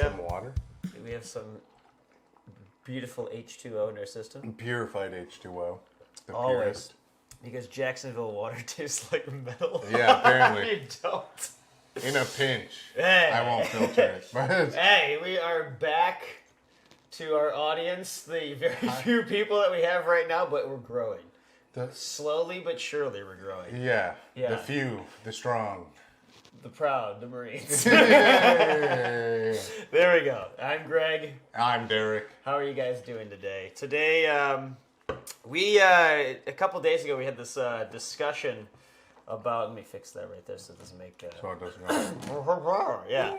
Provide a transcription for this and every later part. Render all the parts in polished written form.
some water. We have some beautiful H2O in our system. Purified H2O. The Always. purest. Because Jacksonville water tastes like metal. Yeah, apparently. You don't. In a pinch. Hey. I won't filter it. But Hey, we are back to our audience, the very few people that we have right now, but we're growing. Slowly but surely we're growing. Yeah. Yeah. The few, the strong. The proud, the Marines. Hey. There we go. I'm Greg. I'm Derrick. How are you guys doing today? Today, we a couple days ago we had this discussion about. Let me fix that right there so it doesn't make. So it doesn't go. Yeah.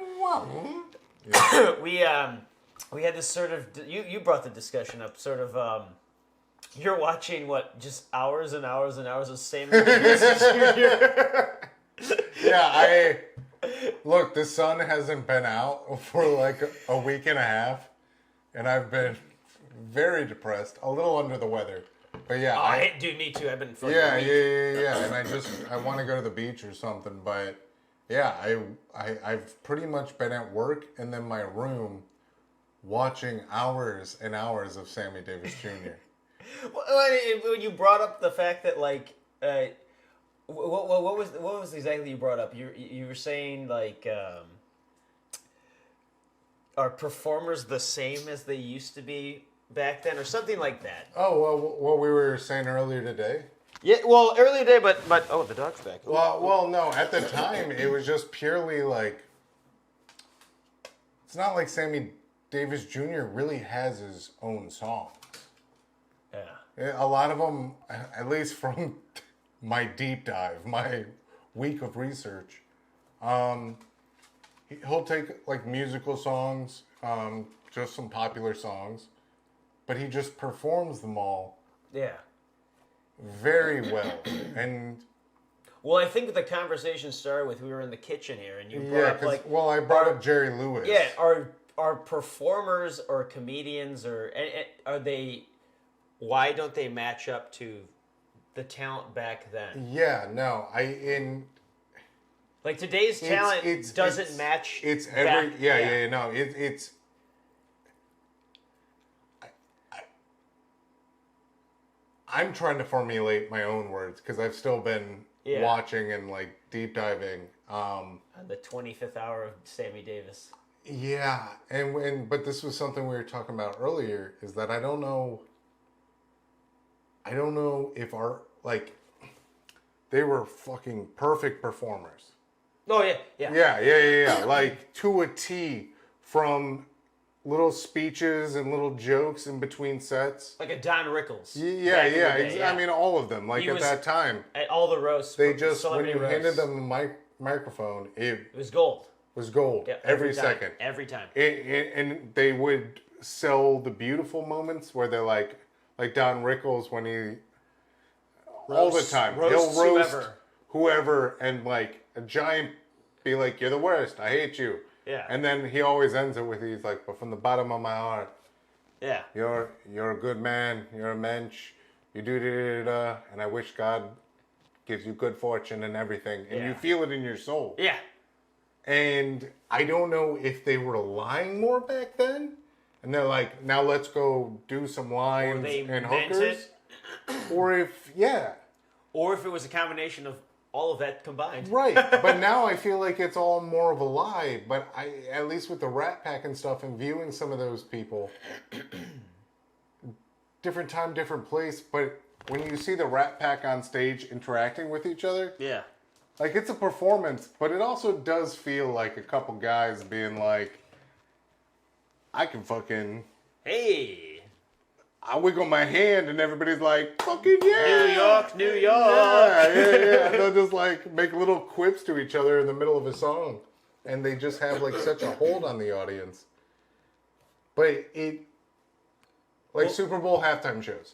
We had this sort of. You brought the discussion up. Sort of. You're watching what? Just hours and hours and hours of Sammy Davis Jr. Yeah, look, the sun hasn't been out for like a week and a half, and I've been very depressed, a little under the weather. But yeah, dude, me too. I've been feeling yeah, and I want to go to the beach or something, but yeah, I've pretty much been at work and then my room watching hours and hours of Sammy Davis Jr. When you brought up the fact that like. What was exactly you brought up? You were saying like, are performers the same as they used to be back then, or something like that? Oh well, what we were saying earlier today. Yeah, well, earlier today, but oh, the dog's back. Well, no. At the time, it was just purely like. It's not like Sammy Davis Jr. really has his own songs. Yeah. A lot of them, at least from. My deep dive, my week of research. He'll take like musical songs, just some popular songs, but he just performs them all. Yeah. Very well. And well, I think the conversation started with we were in the kitchen here, and you brought up like. Well, I brought up Jerry Lewis. Yeah. Are performers or comedians or are they? Why don't they match up to the talent back then? Yeah, no, like today's talent doesn't match. It's every no. It's. I'm trying to formulate my own words because I've still been watching and like deep diving. On the 25th hour of Sammy Davis. Yeah, but this was something we were talking about earlier. Is that I don't know if they were fucking perfect performers. Oh, yeah. Yeah. Like, to a T, from little speeches and little jokes in between sets. Like a Don Rickles. Yeah. I mean, all of them. Like, at that time. At all the roasts. They just, when you handed them the microphone, it was gold. Was gold. Yeah, every second. Every time. And they would sell the beautiful moments where they're like Don Rickles when he all the time he'll roast whoever and like a giant be like, you're the worst, I hate you. Yeah. And then he always ends it with he's like, but from the bottom of my heart, yeah, you're a good man, you're a mensch, you do da and I wish God gives you good fortune and everything, and you feel it in your soul. Yeah. And I don't know if they were lying more back then. And they're like, now let's go do some lines and hookers. Or if it was a combination of all of that combined. Right. But now I feel like it's all more of a lie. But at least with the Rat Pack and stuff and viewing some of those people, different time, different place. But when you see the Rat Pack on stage interacting with each other, like it's a performance. But it also does feel like a couple guys being like, I can fucking... Hey! I wiggle my hand and everybody's like, fucking yeah! New York! Yeah. And they'll just like make little quips to each other in the middle of a song. And they just have like such a hold on the audience. But Super Bowl halftime shows.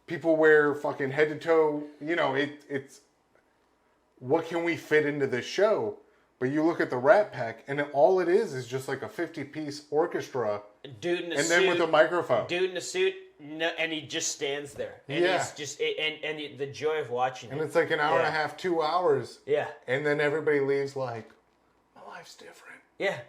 People wear fucking head to toe, it's... What can we fit into this show? But you look at the Rat Pack, and all it is just like a 50-piece orchestra. Dude in a suit. And then with a microphone. Dude in a suit, and he just stands there. And he's just, and the joy of watching it. And it's like an hour and a half, 2 hours. Yeah. And then everybody leaves like, my life's different. Yeah.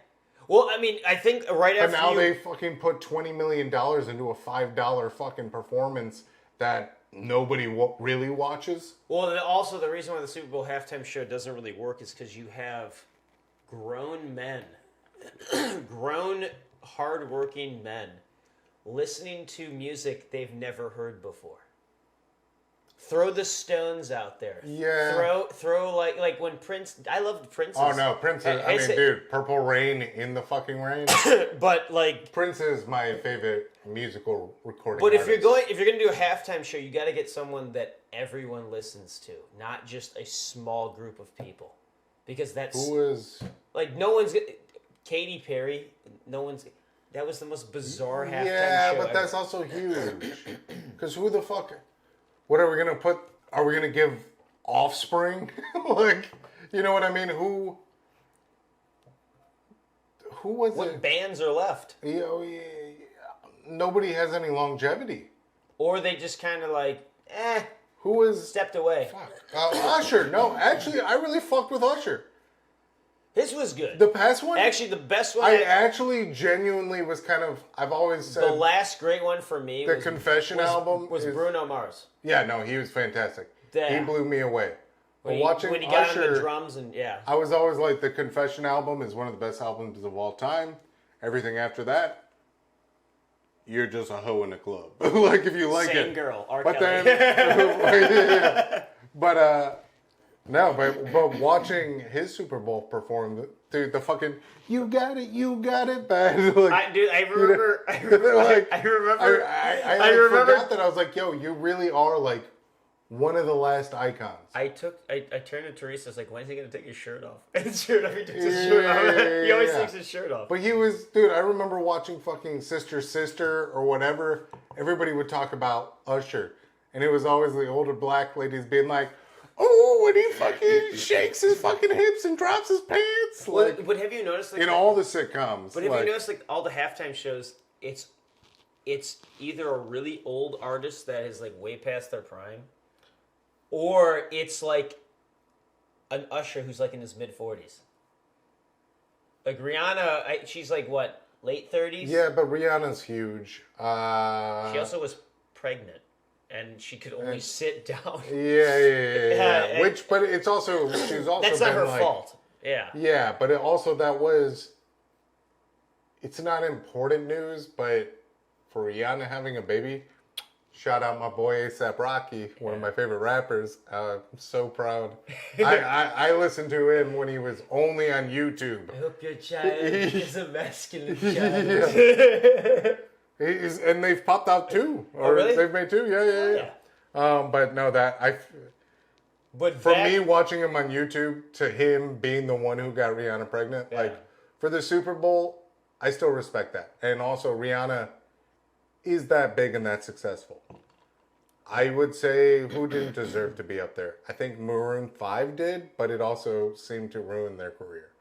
Well, I mean, I think right after. But now they fucking put $20 million into a $5 fucking performance that nobody really watches. Well, and also the reason why the Super Bowl halftime show doesn't really work is because you have grown men, grown, hardworking men, listening to music they've never heard before. Throw the Stones out there. Yeah. Throw like when Prince. I loved Prince. Oh no, Prince! Dude, Purple Rain in the fucking rain. But like Prince is my favorite musical recording. But artist. if you're gonna do a halftime show, you got to get someone that everyone listens to, not just a small group of people, because that's like no one's. Katy Perry, no one's. That was the most bizarre halftime show. Yeah, but that's also huge. Because who the fuck? What are we gonna put? Are we gonna give Offspring? Like, you know what I mean? Who was it? What bands are left? Nobody has any longevity. Or they just kind of like, Who was stepped away? Fuck. Usher. No, actually, I really fucked with Usher. His was good. The past one? Actually, the best one. I actually genuinely was kind of. I've always said the last great one for me. The Confession album was Bruno Mars. Yeah, no, he was fantastic. He blew me away. When he got on the drums and I was always like, the Confession album is one of the best albums of all time. Everything after that, you're just a hoe in a club. Like, if you like Same it. girl, R. But Kelly. then, but no, but watching his Super Bowl perform, dude, the fucking you got it, bad. Like, I remember. I remember. I forgot that. I was like, yo, you really are like one of the last icons. I turned to Teresa. I was like, when is he gonna take his shirt off? And sure enough, he takes his shirt off. He always takes his shirt off. But he was, dude. I remember watching fucking Sister or whatever. Everybody would talk about Usher, and it was always the older black ladies being like, oh, when he fucking shakes his fucking hips and drops his pants. Like, but have you noticed like, in all the sitcoms? But have you noticed like all the halftime shows? It's either a really old artist that is like way past their prime, or it's like an Usher who's like in his mid-40s. Like Rihanna, she's like what, late 30s? Yeah, but Rihanna's huge. She also was pregnant. And she could only sit down. Yeah. But it's also, she's also that's not her fault. Yeah. Yeah, but it's not important news, but for Rihanna having a baby, shout out my boy A$AP Rocky, one of my favorite rappers. I'm so proud. I listened to him when he was only on YouTube. I hope your child is a masculine child. And they've popped out two. Oh, really? They've made two? Yeah. But no, me watching him on YouTube to him being the one who got Rihanna pregnant, like for the Super Bowl, I still respect that. And also Rihanna is that big and that successful. I would say who didn't deserve to be up there? I think Maroon 5 did, but it also seemed to ruin their career.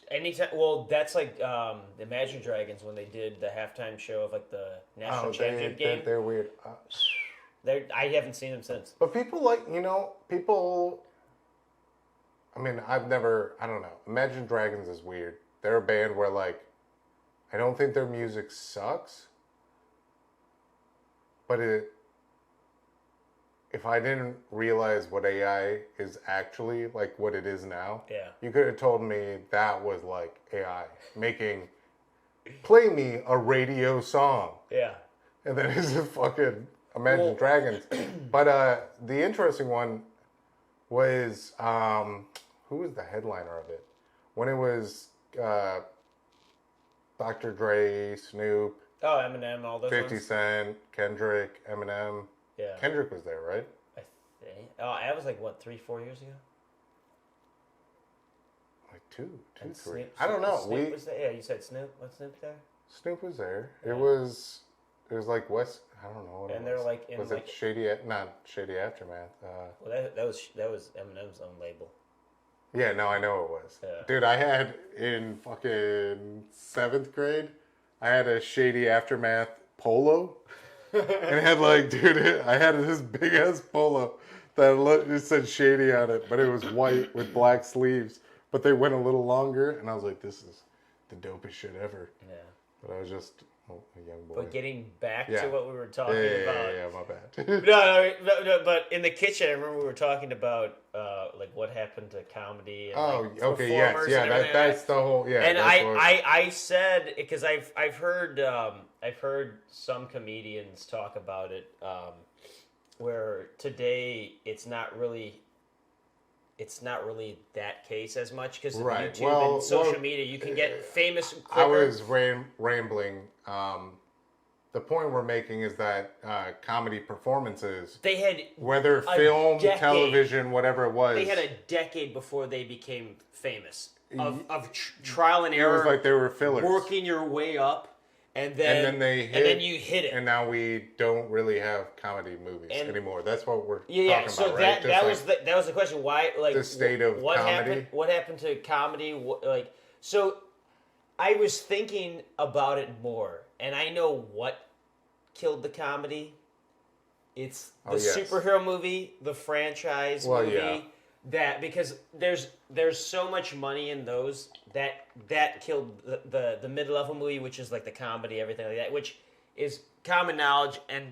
Anytime, well, that's like Imagine Dragons when they did the halftime show of like the national championship game. They're weird. I haven't seen them since. But people I mean, I don't know. Imagine Dragons is weird. They're a band where like, I don't think their music sucks, but if I didn't realize what AI is actually, like what it is now, you could have told me that was like AI play me a radio song. Yeah. And then it's just fucking Imagine Dragons. But the interesting one was, who was the headliner of it? When it was Dr. Dre, Snoop. Oh, Eminem, all those 50 ones. Cent, Kendrick, Eminem. Yeah. Kendrick was there, right? I think. Oh, that was like, what, 3-4 years ago? Like two, three. Snoop, I don't know. Snoop was there? Yeah, you said Snoop. Was Snoop there? Snoop was there. Yeah. It was like West. I don't know what and it was. they're like in was like it Shady? Not Shady Aftermath. Well, that was Eminem's own label. Yeah, no, I know it was. Yeah. Dude, I had in fucking 7th grade, I had a Shady Aftermath polo. And it had like, dude, I had this big ass polo that it said Shady on it, but it was white with black sleeves. But they went a little longer, and I was like, this the dopest shit ever. Yeah. But I was just a young boy. But getting back to what we were talking about. Yeah, my bad. no, but in the kitchen, I remember we were talking about like what happened to comedy. And, okay, yes, yeah, that's the whole, yeah. And I said, because I've heard some comedians talk about it, where today it's not really that case as much because of YouTube and social media. You can get famous quicker. I was rambling. The point we're making is that comedy performances, they had whether film, television, whatever it was, they had a decade before they became famous of trial and error. It was like they were fillers, working your way up. And then you hit it. And now we don't really have comedy movies anymore. That's what we're talking about, so right? that was the question. Why, like, the state of comedy? What happened to comedy? So I was thinking about it more, and I know what killed the comedy. It's the superhero movie, the franchise movie. Yeah. That because there's so much money in those that killed the mid-level movie, which is like the comedy, everything like that, which is common knowledge, and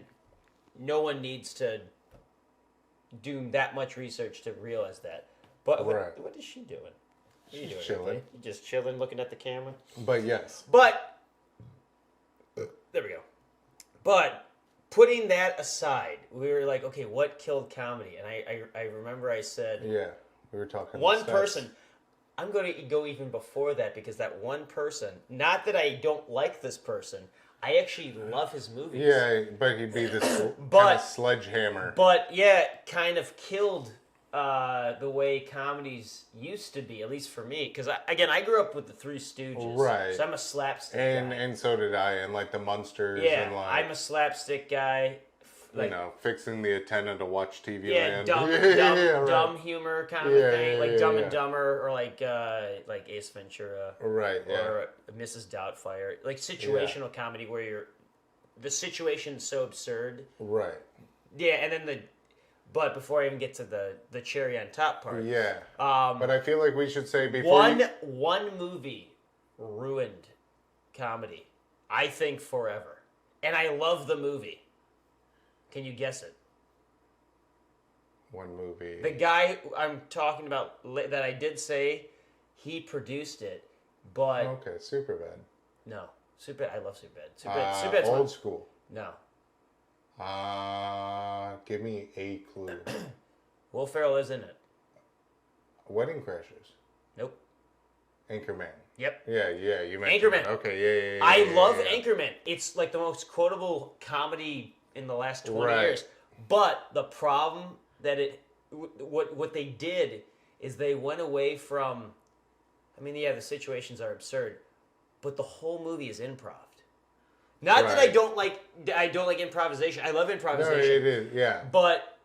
no one needs to do that much research to realize that. But what is she doing? What are you doing? Chilling. You just chilling, looking at the camera. But yes. But there we go. But putting that aside, we were like, okay, what killed comedy? And I remember I said... Yeah, we were talking one person. I'm going to go even before that because that one person, not that I don't like this person, I actually love his movies. Yeah, but he'd be this kind of sledgehammer. But, yeah, kind of killed the way comedies used to be, at least for me. Because, I grew up with the Three Stooges. Right. So I'm a slapstick guy. And so did I, and like the Munsters. Yeah, and like, I'm a slapstick guy. Like, fixing the antenna to watch TV Land. Dumb humor kind of thing. Like Dumb and Dumber or like Ace Ventura. Right, or Mrs. Doubtfire. Like situational comedy where the situation's so absurd. Right. Yeah, and then but before I even get to the cherry on top part. Yeah. But I feel like we should say before one movie ruined comedy. I think forever. And I love the movie. Can you guess it? One movie. The guy I'm talking about that I did say, he produced it, but... Okay, Superbad. No. Superbad, I love Superbad. Superbad's Old fun. School. No. Give me a clue. Will Ferrell is in it. Wedding Crashers. Nope. Anchorman. Yep. Yeah, you mentioned Anchorman. It. Okay, yeah. I love Anchorman. It's like the most quotable comedy in the last 20 years. But the problem that what they did is they went away from, the situations are absurd, but the whole movie is improv. Not that I don't like improvisation. I love improvisation. No, it is, yeah. But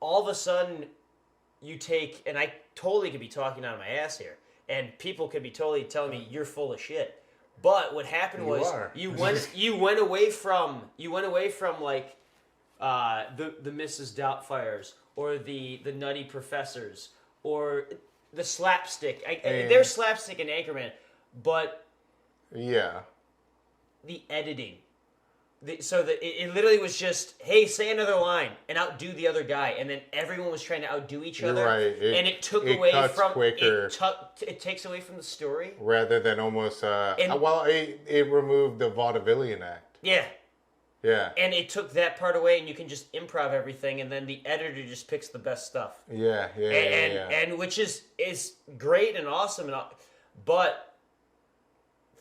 all of a sudden you take, and I totally could be talking out of my ass here, and people could be totally telling me you're full of shit. But what happened was you went away from like the Mrs. Doubtfires or the Nutty Professors or the slapstick. There's slapstick in Anchorman, but the editing. It literally was just, hey, say another line and outdo the other guy, and then everyone was trying to outdo each other, and it took away from quicker. It takes away from the story rather than almost. It removed the vaudevillian act. Yeah. Yeah. And it took that part away, and you can just improv everything, and then the editor just picks the best stuff. Yeah. And which is great and awesome, but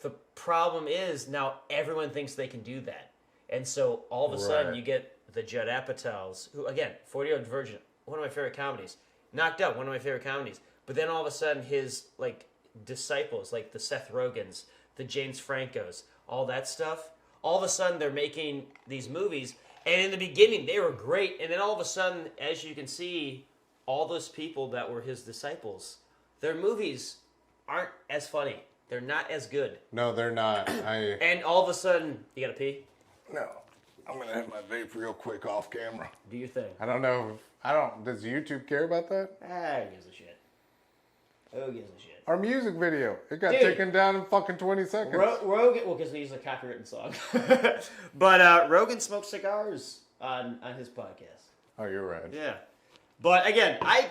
the problem is now everyone thinks they can do that. And so all of a sudden you get the Judd Apatows, who, again, 40-Year-Old Virgin, one of my favorite comedies. Knocked Up, one of my favorite comedies. But then all of a sudden his, disciples, like the Seth Rogans, the James Francos, all that stuff, all of a sudden they're making these movies. And in the beginning they were great. And then all of a sudden, as you can see, all those people that were his disciples, their movies aren't as funny. They're not as good. No, they're not. And all of a sudden, you gotta pee? No. I'm going to hit my vape real quick off camera. Do your thing. I don't know. Does YouTube care about that? Who gives a shit? Who gives a shit? Our music video. It got taken down in fucking 20 seconds. Rogan, well, because we use a copywritten song. But Rogan smokes cigars on his podcast. Oh, you're right. Yeah. But again, my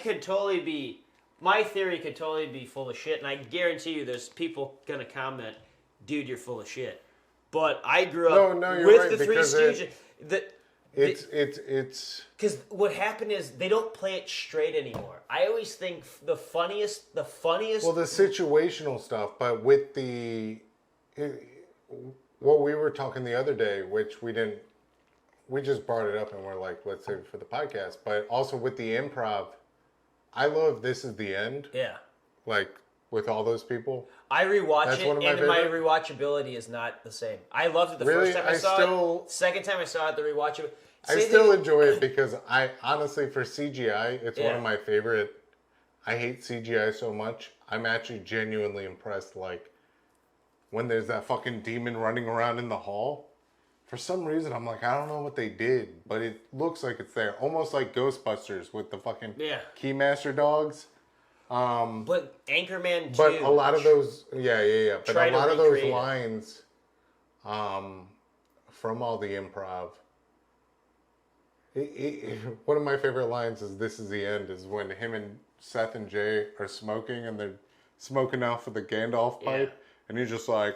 theory could totally be full of shit, and I guarantee you there's people going to comment, dude, you're full of shit. But I grew up with the Three Stooges. It's because what happened is they don't play it straight anymore. I always think the funniest. Well, the situational stuff, but with what we were talking the other day, which we didn't. We just brought it up and we're like, let's save it for the podcast. But also with the improv, I love This Is the End. Yeah. Like with all those people. I rewatch it, and my rewatchability is not the same. I loved it the first time I saw it. Second time I saw it, the rewatchability. I still enjoy it because I honestly, for CGI, it's one of my favorite. I hate CGI so much. I'm actually genuinely impressed. Like when there's that fucking demon running around in the hall. For some reason, I'm like, I don't know what they did, but it looks like it's there. Almost like Ghostbusters with the fucking Keymaster dogs. But Anchorman 2. But a lot of those, yeah. But a lot of those lines from all the improv. One of my favorite lines is "This is the end." Is when him and Seth and Jay are smoking and they're smoking off of the Gandalf pipe, and he's just like,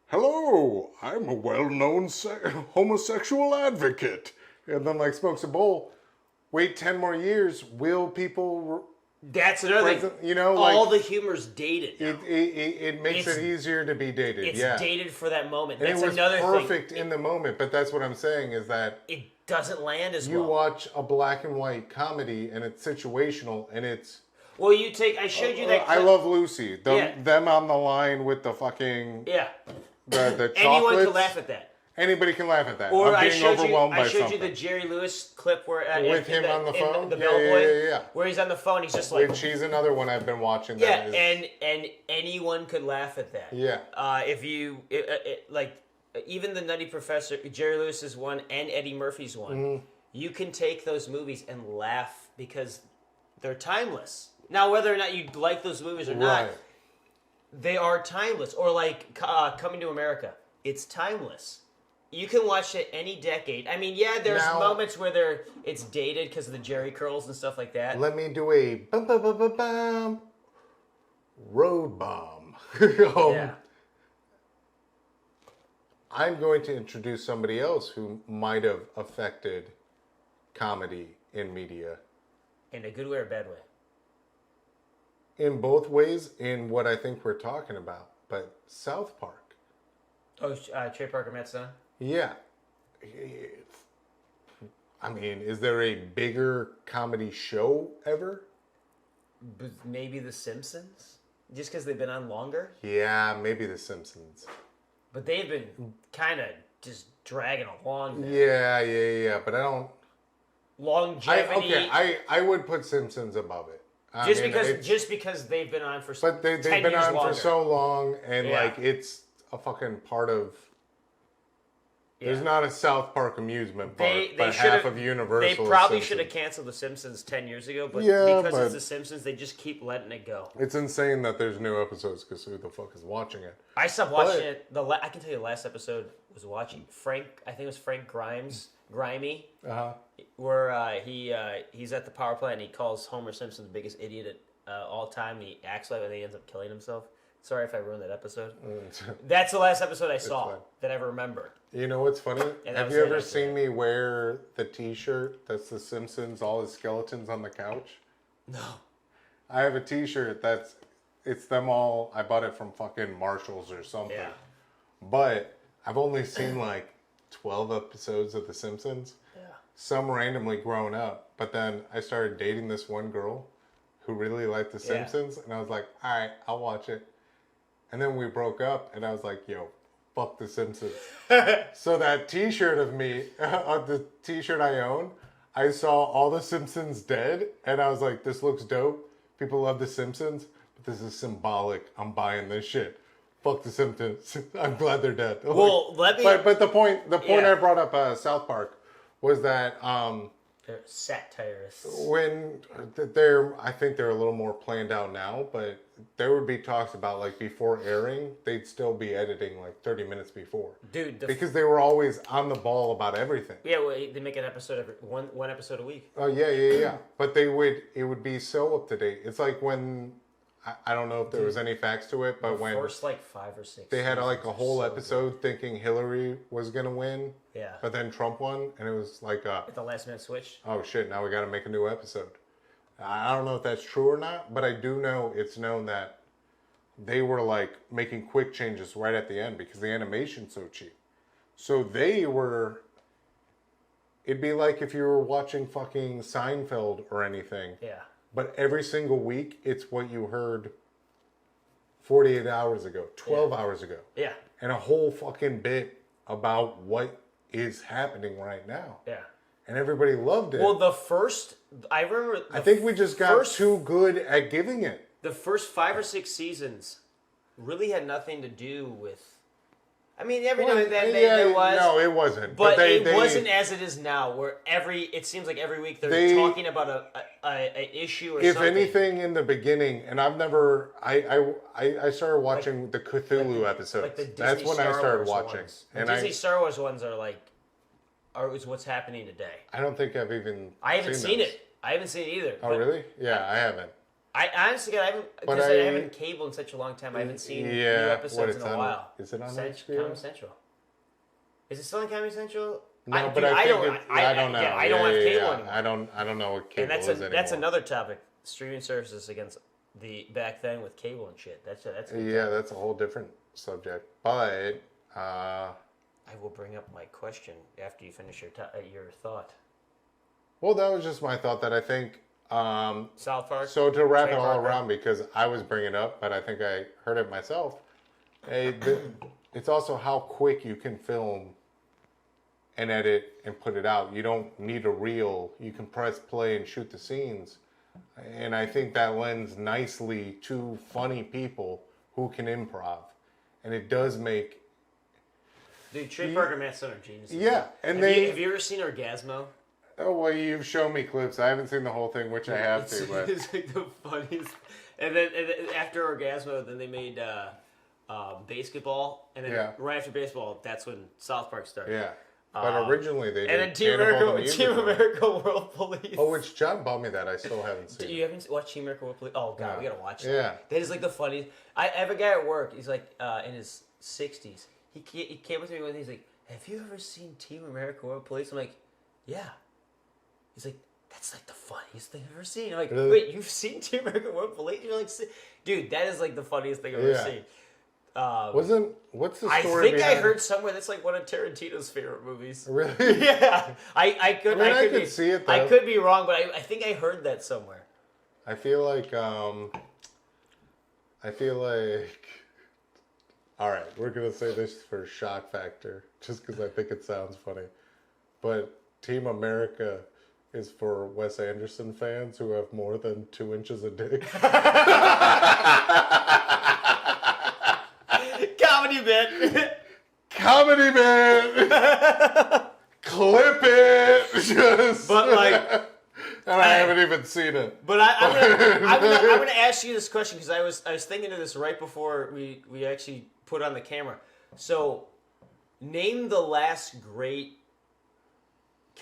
"Hello, I'm a well-known homosexual advocate," and then like smokes a bowl. Wait 10 more years, will people? That's another thing. You know, like, all the humor's dated now. It makes it easier to be dated. It's dated for that moment. And that's it was another perfect thing. in the moment, but that's what I'm saying is that it doesn't land as well. You watch a black and white comedy and it's situational and it's. Well, I showed you that clip. I Love Lucy. Them on the line with the fucking. Yeah. The chocolates. Anyone can laugh at that. Anybody can laugh at that. Or I'm being overwhelmed by something. I showed you the Jerry Lewis clip where with him on the phone, the bellboy, where he's on the phone. He's just like. Which he's another one I've been watching. And anyone could laugh at that. Yeah. If you like, even the Nutty Professor, Jerry Lewis is one, and Eddie Murphy's one. Mm-hmm. You can take those movies and laugh because they're timeless. Now, whether or not you like those movies or not, they are timeless. Or like Coming to America, it's timeless. You can watch it any decade. I mean, there's moments where it's dated because of the Jerry curls and stuff like that. Let me do a bum bum bum bum bum road bomb. I'm going to introduce somebody else who might have affected comedy in media. In a good way or a bad way? In both ways, in what I think we're talking about. But South Park. Oh, Trey Parker, Matt Stone? Yeah. I mean, is there a bigger comedy show ever? Maybe The Simpsons? Just because they've been on longer? Yeah, maybe The Simpsons. But they've been kind of just dragging along there. Yeah, but I don't... Longevity... I would put Simpsons above it. Just because they've been on for 10 years But they've been on longer. for so long, and like it's a fucking part of... There's not a South Park amusement park, but half of Universal. They probably should have canceled The Simpsons 10 years ago, but because it's The Simpsons, they just keep letting it go. It's insane that there's new episodes because who the fuck is watching it? I stopped watching it. I can tell you the last episode was watching I think it was Frank Grimey, where he's at the power plant and he calls Homer Simpson the biggest idiot at all time, and he acts like he ends up killing himself. Sorry if I ruined that episode. That's the last episode I saw that I ever remember. You know what's funny? Have you ever seen me wear the T-shirt that's The Simpsons, all his skeletons on the couch? No. I have a T-shirt it's them all. I bought it from fucking Marshalls or something. Yeah. But I've only seen like 12 episodes of The Simpsons. Yeah. Some randomly growing up. But then I started dating this one girl who really liked The Simpsons. And I was like, all right, I'll watch it. And then we broke up, and I was like, yo, fuck The Simpsons. So that T-shirt of me, the T-shirt I own, I saw all The Simpsons dead, and I was like, this looks dope. People love The Simpsons, but this is symbolic. I'm buying this shit. Fuck The Simpsons. I'm glad they're dead. Well, let me... But the point I brought up South Park was that... they're satirists. When I think they're a little more planned out now, but there would be talks about like before airing, they'd still be editing like 30 minutes before. Dude, because they were always on the ball about everything. Yeah, well, they make an episode every one episode a week. Oh yeah. But it would be so up to date. It's like when I don't know if there was any facts to it, but when first like 5 or 6, they had like a whole episode thinking Hillary was gonna win. Yeah. But then Trump won, and it was like at the last minute switch. Oh shit! Now we got to make a new episode. I don't know if that's true or not, but I do know it's known that they were like making quick changes right at the end because the animation's so cheap. So they were. It'd be like if you were watching fucking Seinfeld or anything. Yeah. But every single week, it's what you heard 48 hours ago, 12 hours ago. Yeah. And a whole fucking bit about what is happening right now. Yeah. And everybody loved it. Well, I remember. I think we just got too good at giving it. The first 5 or 6 seasons really had nothing to do with. I mean, every now and then there was. No, it wasn't. But it wasn't as it is now, where it seems like every week they're talking about an issue or if something. If anything, in the beginning, and I've never, I started watching the Cthulhu episodes. Like the Disney That's when Star I started Wars watching. Ones. And the Disney Star Wars ones is what's happening today. I don't think I've even. I haven't seen it. I haven't seen it either. Oh really? Yeah, I haven't. I honestly, I haven't, because I haven't cable in such a long time. I haven't seen new episodes in a while. Is it on HBO? Comedy Central. Is it still on Comedy Central? No, I don't know. Yeah, I don't have cable anymore. I don't know what cable is anymore. That's another topic. Streaming services against the back then with cable and shit. That's that's a whole different subject. But I will bring up my question after you finish your thought. Well, that was just my thought that I think. South Park. So to wrap it all around, because I was bringing it up, but I think I heard it myself. It's also how quick you can film and edit and put it out. You don't need a reel. You can press play and shoot the scenes. And I think that lends nicely to funny people who can improv. And it does make... Dude, Trey Parker, Matt Stone are geniuses. Yeah. And have you ever seen Orgasmo? Oh, well, you've shown me clips. I haven't seen the whole thing, which I have to. But it's like the funniest. And then after Orgasmo, then they made basketball. And then right after baseball, that's when South Park started. Yeah. But originally they did. And then Team America World Police. Oh, which John bought me that. I still haven't seen. You haven't watched Team America World Police? Oh, God, we got to watch that. Yeah. That is like the funniest. I have a guy at work. He's like in his 60s. He came up to me one day. He's like, have you ever seen Team America World Police? I'm like, yeah. He's like, that's like the funniest thing I've ever seen. I'm like, really? Wait, you've seen Team America World Police? You're like, dude, that is like the funniest thing I've ever seen. What's the story? I think I heard somewhere that's like one of Tarantino's favorite movies. Really? Yeah. I could see it. Though. I could be wrong, but I think I heard that somewhere. I feel like. All right, we're gonna say this for shock factor, just because I think it sounds funny, but Team America is for Wes Anderson fans who have more than 2 inches of dick. Comedy bit. Comedy bit. Clip it. Just. But like, and I haven't even seen it. But I'm gonna ask you this question because I was thinking of this right before we actually put on the camera. So, name the last great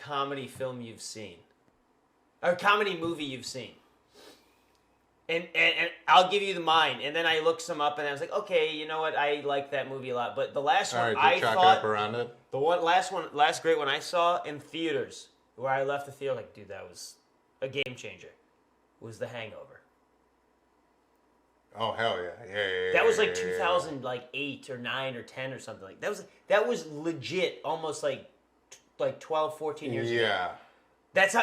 comedy film you've seen, or comedy movie you've seen, and I'll give you mine. And then I looked some up, and I was like, okay, you know what? I like that movie a lot. But the last one I thought, up around it. The last great one I saw in theaters, where I left the theater like, dude, that was a game changer, was The Hangover. Oh hell yeah! That was like 2008 or 9 or 10 or something like that. That was legit, almost like 12, 14 years ago. Yeah. That's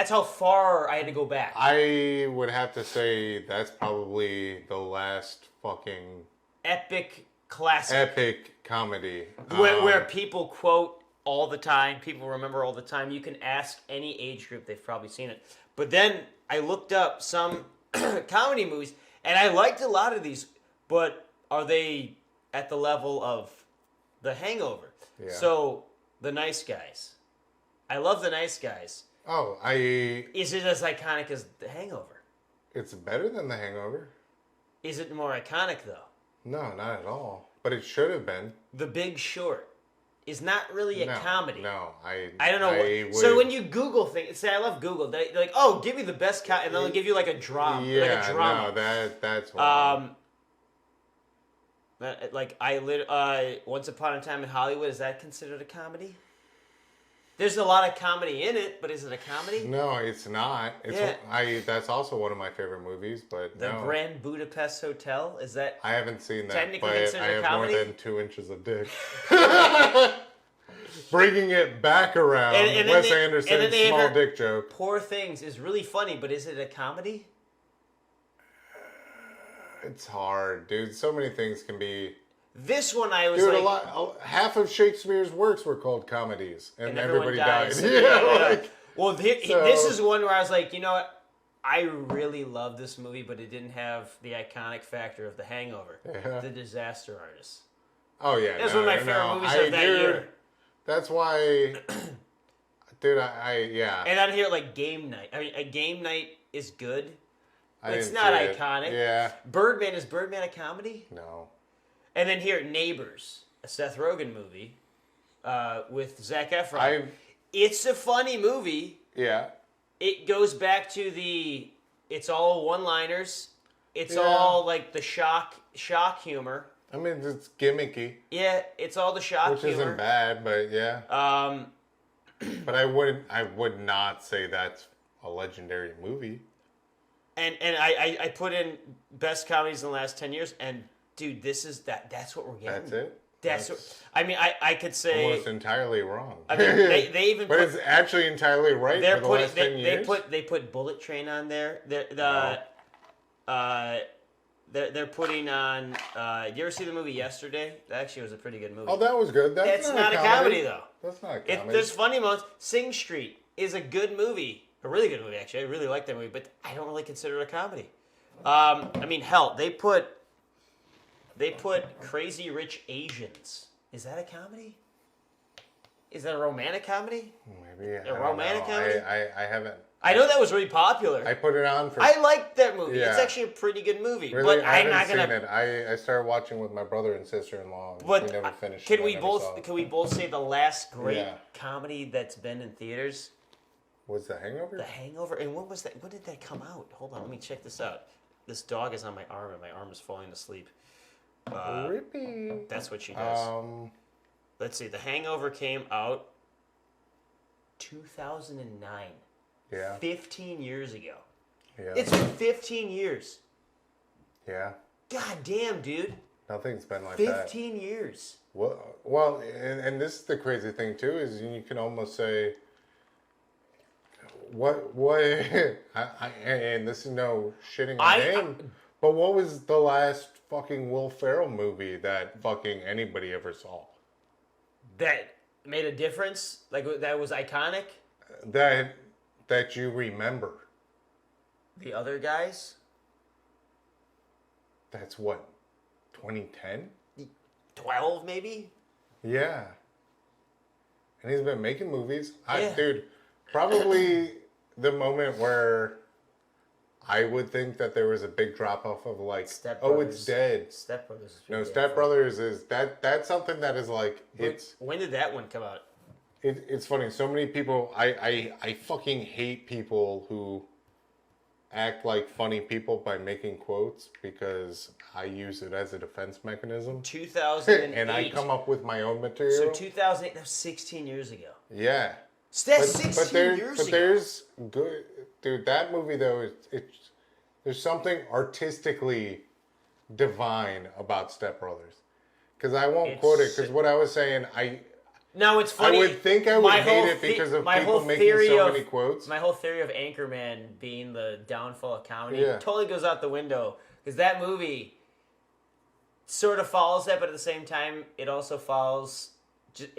how far I had to go back. I would have to say that's probably the last fucking epic classic. Epic comedy. Where people quote all the time, people remember all the time. You can ask any age group, they've probably seen it. But then I looked up some comedy movies, and I liked a lot of these, but are they at the level of The Hangover? Yeah. So, The Nice Guys. I love The Nice Guys. Oh, Is it as iconic as The Hangover? It's better than The Hangover. Is it more iconic, though? No, not at all. But it should have been. The Big Short is not really a comedy. No, I don't know. So when you Google things, say I love Google. They're like, oh, give me the best and they'll give you like a drama. Yeah, like a drama. No, that's why. Like Once Upon a Time in Hollywood, is that considered a comedy? There's a lot of comedy in it, but is it a comedy? No, it's not. That's also one of my favorite movies, but The Grand Budapest Hotel, is that? I haven't seen that, technically but considered I have comedy? more than 2 inches of dick. Bringing it back around, and Wes Anderson's small dick joke. Poor Things is really funny, but is it a comedy? It's hard, dude. So many things can be. This one I was half of Shakespeare's works were called comedies, and everybody died. Well, this is one where I was like, you know what? I really love this movie, but it didn't have the iconic factor of The Hangover, The Disaster Artist. Oh yeah, that's one of my favorite movies of that year. That's why, dude. And on here, like Game Night. I mean, a Game Night is good. It's not iconic. Yeah. Birdman, is Birdman a comedy? No. And then here, Neighbors, a Seth Rogen movie with Zac Efron. It's a funny movie. Yeah. It goes back to it's all one-liners. It's all like the shock humor. I mean, it's gimmicky. Yeah, it's all the shock humor. Which isn't bad, but yeah. But I would not say that's a legendary movie. And I put in best comedies in the last 10 years, and dude, that's what we're getting. That's it? That's what, I mean, I could say almost entirely wrong. I mean, they even but it's actually entirely right for the last 10 years. They put Bullet Train on there. They're putting on. You ever see the movie Yesterday? That actually was a pretty good movie. Oh, that was good. That's not a comedy though. That's not a comedy. There's funny moments. Sing Street is a good movie. A really good movie, actually. I really like that movie, but I don't really consider it a comedy. I mean, hell, they put Crazy Rich Asians. Is that a comedy? Is that a romantic comedy? Maybe. A romantic comedy? I haven't. I know that was really popular. I put it on for. I liked that movie. Yeah. It's actually a pretty good movie. Really, but I I'm not haven't gonna. seen it. I started watching with my brother and sister-in-law. And But we never finished. Can we both say the last great Yeah. comedy that's been in theaters? Was The Hangover? The Hangover. And when was that? When did that come out? Hold on, let me check this out. This dog is on my arm, and my arm is falling asleep. Rippy. That's what she does. Let's see. The Hangover came out 2009. Yeah. 15 years ago. Yeah. It's been 15 years. Yeah. God damn, dude. Nothing's been like 15 years. Well, and this is the crazy thing too, is you can almost say, what, and this is no shitting on him, but what was the last fucking Will Ferrell movie that fucking anybody ever saw? That made a difference? Like, that was iconic? That you remember. The Other Guys? That's what, 2010? 12, maybe? Yeah. And he's been making movies. Dude, probably the moment where I would think that there was a big drop-off of like, oh, it's dead. Step Brothers. No, Step Brothers is, that's something that is like, When did that one come out? It's funny. So many people, I fucking hate people who act like funny people by making quotes because I use it as a defense mechanism. 2008. And I come up with my own material. So 2008, that was 16 years ago. Yeah. That's 16 years ago. But there's good... Dude, that movie, though, there's something artistically divine about Step Brothers. Because I won't quote it, because what I was saying, Now, it's funny. I would think I would hate it because of people making so many quotes. My whole theory of Anchorman being the downfall of comedy totally goes out the window. Because that movie sort of follows that, but at the same time, it also follows... Dude,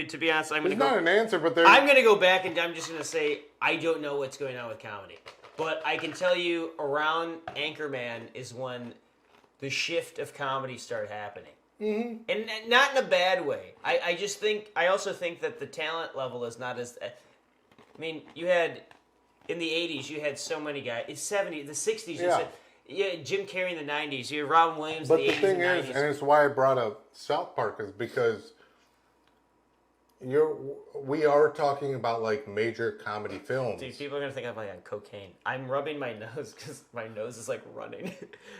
to be honest, It's not an answer, but I'm going to go back and I'm just going to say I don't know what's going on with comedy. But I can tell you around Anchorman is when the shift of comedy started happening. Mm-hmm. And not in a bad way. I also think that the talent level is not as... I mean, you had in the 80s, you had so many guys. In the 60s, you Yeah. said, Jim Carrey in the 90s. You had Robin Williams But in the 80s the thing and is, 90s. and it's why I brought up South Park, is because we are talking about like major comedy films. Dude, people are gonna think I'm like on cocaine. I'm rubbing my nose because my nose is like running.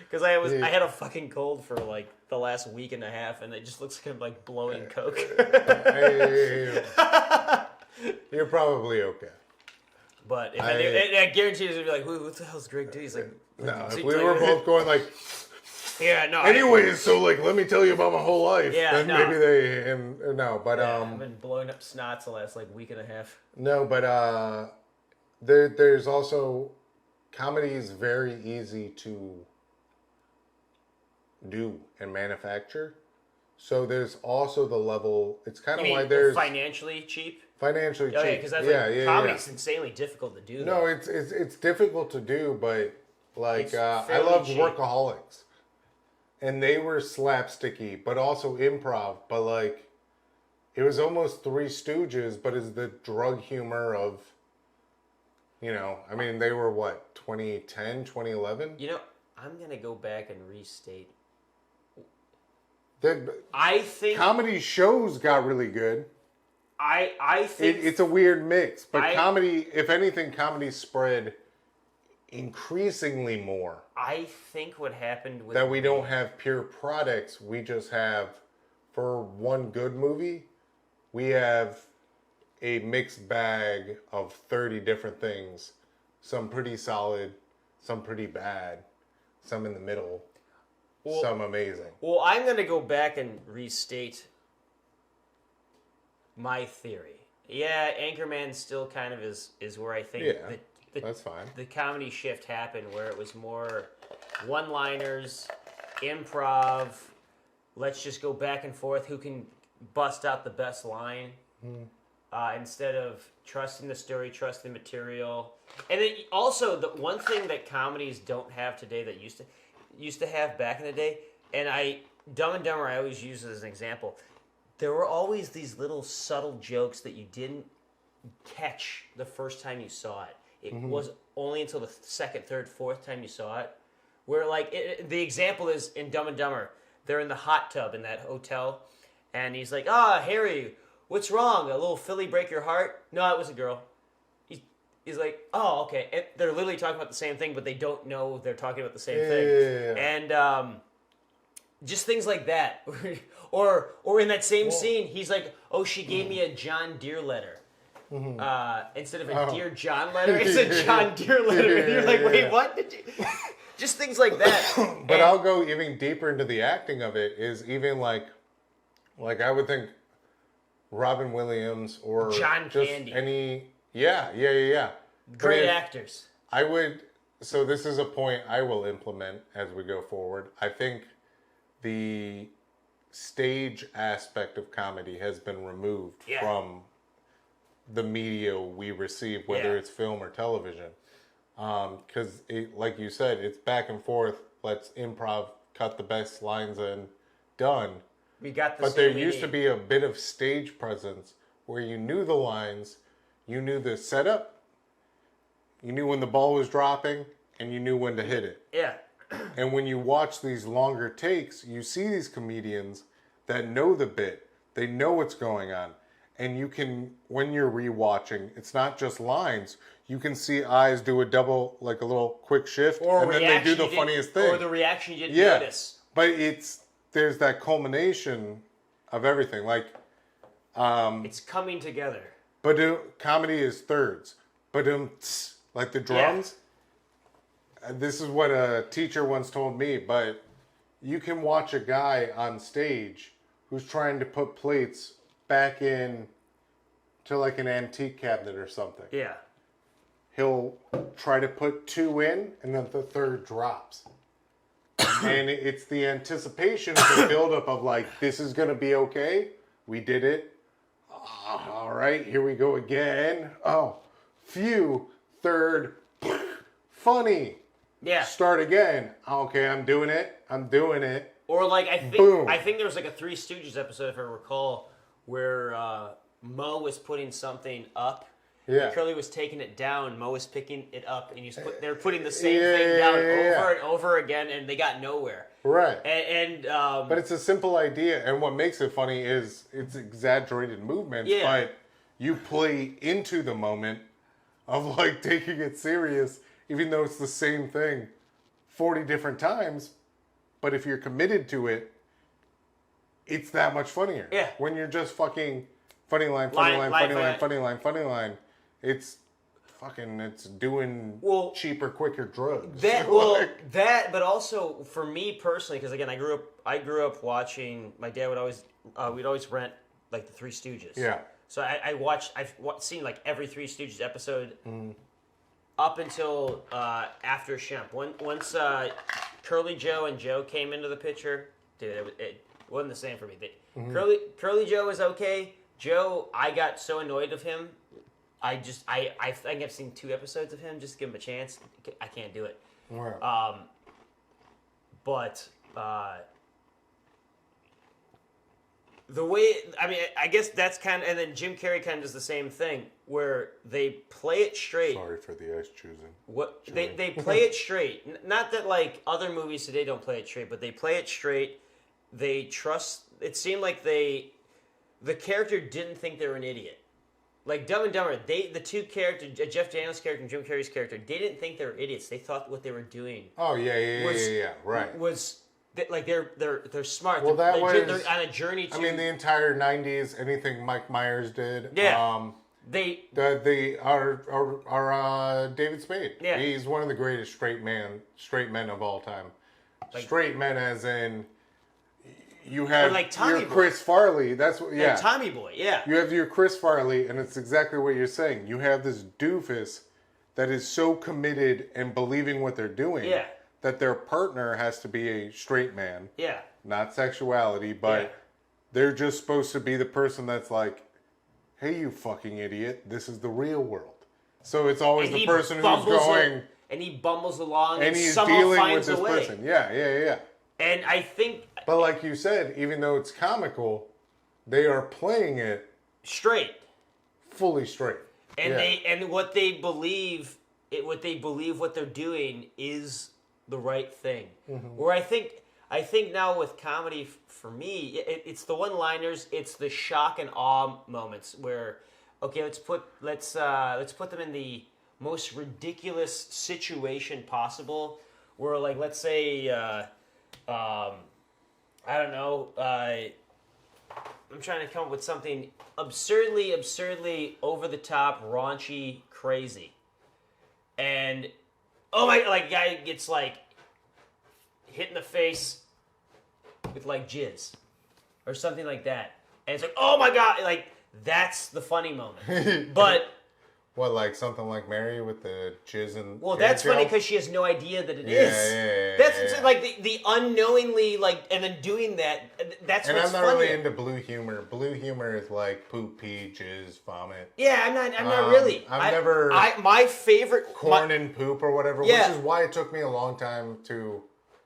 Because I had a fucking cold for like the last week and a half, and it just looks like I'm like blowing coke. Hey, you're probably okay. But if I guarantee you, it's gonna be like, what the hell's Greg do? He's like, No, if we were both going like, yeah, no. anyways, so like, let me tell you about my whole life. Yeah, then no. maybe they no, but I've been blowing up snots the last like week and a half. no, but there's also comedy is very easy to do and manufacture. So there's also the level. It's kind of why there's financially cheap. Financially cheap. Okay, because that's comedy's insanely difficult to do. No, it's difficult to do, but like I love cheap. Workaholics, and they were slapsticky, but also improv. But like, it was almost Three Stooges, but it's the drug humor of, I mean, they were what, 2010, 2011? I'm gonna go back and restate. I think comedy shows got really good. I think it's a weird mix, but comedy, if anything, comedy spread increasingly more. I think what happened with that we don't have pure products. We just have, for one good movie, we have a mixed bag of 30 different things. Some pretty solid, some pretty bad, some in the middle, some amazing. Well, I'm going to go back and restate my theory. Yeah, Anchorman still kind of is where I think that's fine. The comedy shift happened, where it was more one-liners, improv, let's just go back and forth, who can bust out the best line, instead of trusting the story, trusting the material. And then also, the one thing that comedies don't have today that used to have back in the day, and Dumb and Dumber I always use as an example, there were always these little subtle jokes that you didn't catch the first time you saw it. It was only until the second, third, fourth time you saw it, where like the example is in Dumb and Dumber. They're in the hot tub in that hotel, and he's like, Harry, what's wrong? A little filly break your heart? No, it was a girl. He's like, oh, okay. And they're literally talking about the same thing, but they don't know they're talking about the same thing. Yeah. And just things like that. or in that same scene, he's like, oh, she gave me a John Deere letter. Instead of a Dear John letter, it's a John Deere letter. And you're like, wait, what? Did you? Just things like that. But I'll go even deeper into the acting of it. Is even like I would think Robin Williams or John just Candy. any yeah. Great actors. I would. So this is a point I will implement as we go forward. I think the stage aspect of comedy has been removed from the media we receive, whether it's film or television. Because, like you said, it's back and forth. Let's improv, cut the best lines in, done. We got the But there used to be a bit of stage presence where you knew the lines, you knew the setup, you knew when the ball was dropping, and you knew when to hit it. Yeah. And when you watch these longer takes, you see these comedians that know the bit. They know what's going on. And you can, when you're rewatching, it's not just lines. You can see eyes do a double, like a little quick shift, and then they do the funniest thing. Or the reaction you didn't notice. But there's that culmination of everything. Like, it's coming together. But comedy is thirds. But like the drums. Yeah. This is what a teacher once told me. But you can watch a guy on stage who's trying to put plates back in to like an antique cabinet or something. Yeah. He'll try to put two in, and then the third drops. And it's the anticipation of the buildup of like, this is going to be okay. We did it. All right, here we go again. Oh, phew. Third, funny. Yeah. Start again. Okay, I'm doing it. Or like I think there was like a Three Stooges episode, if I recall, where Mo was putting something up, Yeah. Curly was taking it down, Mo was picking it up, and they're putting the same thing down over and over again, and they got nowhere. Right. But it's a simple idea, and what makes it funny is it's exaggerated movements, but you play into the moment of like taking it serious, even though it's the same thing 40 different times. But if you're committed to it, it's that much funnier. Yeah. When you're just fucking funny line, it's doing cheaper, quicker drugs. But also for me personally, because again, I grew up watching. My dad would always we'd always rent like the Three Stooges. Yeah. So I've seen like every Three Stooges episode up until after Shemp. Once Curly Joe and Joe came into the picture, dude, it wasn't the same for me. Curly Joe was okay. Joe, I got so annoyed of him. I think I've seen 2 episodes of him. Just give him a chance. I can't do it. Right. The way, I guess that's kind of, and then Jim Carrey kind of does the same thing, where they play it straight. Sorry for the ice choosing. They play it straight. Not that like other movies today don't play it straight, but they play it straight. They trust. It seemed like the character didn't think they were an idiot. Like Dumb and Dumber, the two characters, Jeff Daniels' character and Jim Carrey's character, they didn't think they were idiots. They thought what they were doing. Oh yeah, right. Was like they're smart. Well, they're on a journey to. The entire '90s, anything Mike Myers did. Yeah. David Spade. Yeah. He's one of the greatest straight men of all time. Like, straight men, as in. You have like your Chris Farley. That's what. Yeah. Like Tommy Boy. Yeah. You have your Chris Farley, and it's exactly what you're saying. You have this doofus that is so committed and believing what they're doing. Yeah. That their partner has to be a straight man. Yeah. Not sexuality, but they're just supposed to be the person that's like, "Hey, you fucking idiot! This is the real world." So it's always the person who's going, and he bumbles along, and he's somehow dealing finds with this a way. person. Yeah. And I think... But like you said, even though it's comical, they are playing it... straight. Fully straight. And what they believe what they're doing is the right thing. Mm-hmm. Where I think now with comedy, for me, it's the one-liners, it's the shock and awe moments where, okay, let's put them in the most ridiculous situation possible. Where, like, let's say... I don't know. I'm trying to come up with something absurdly over the top, raunchy, crazy. And guy gets like hit in the face with like jizz or something like that, and it's like, oh my god, like that's the funny moment. But what, like something like Mary with the jizz and... Well, that's funny because she has no idea that it is. Yeah. That's like the unknowingly, like, and then doing that, that's and what's I'm not funny. really into blue humor. Blue humor is like poop, pee, jizz, vomit. Yeah, I'm not really. My favorite... Corn and poop or whatever, which is why it took me a long time to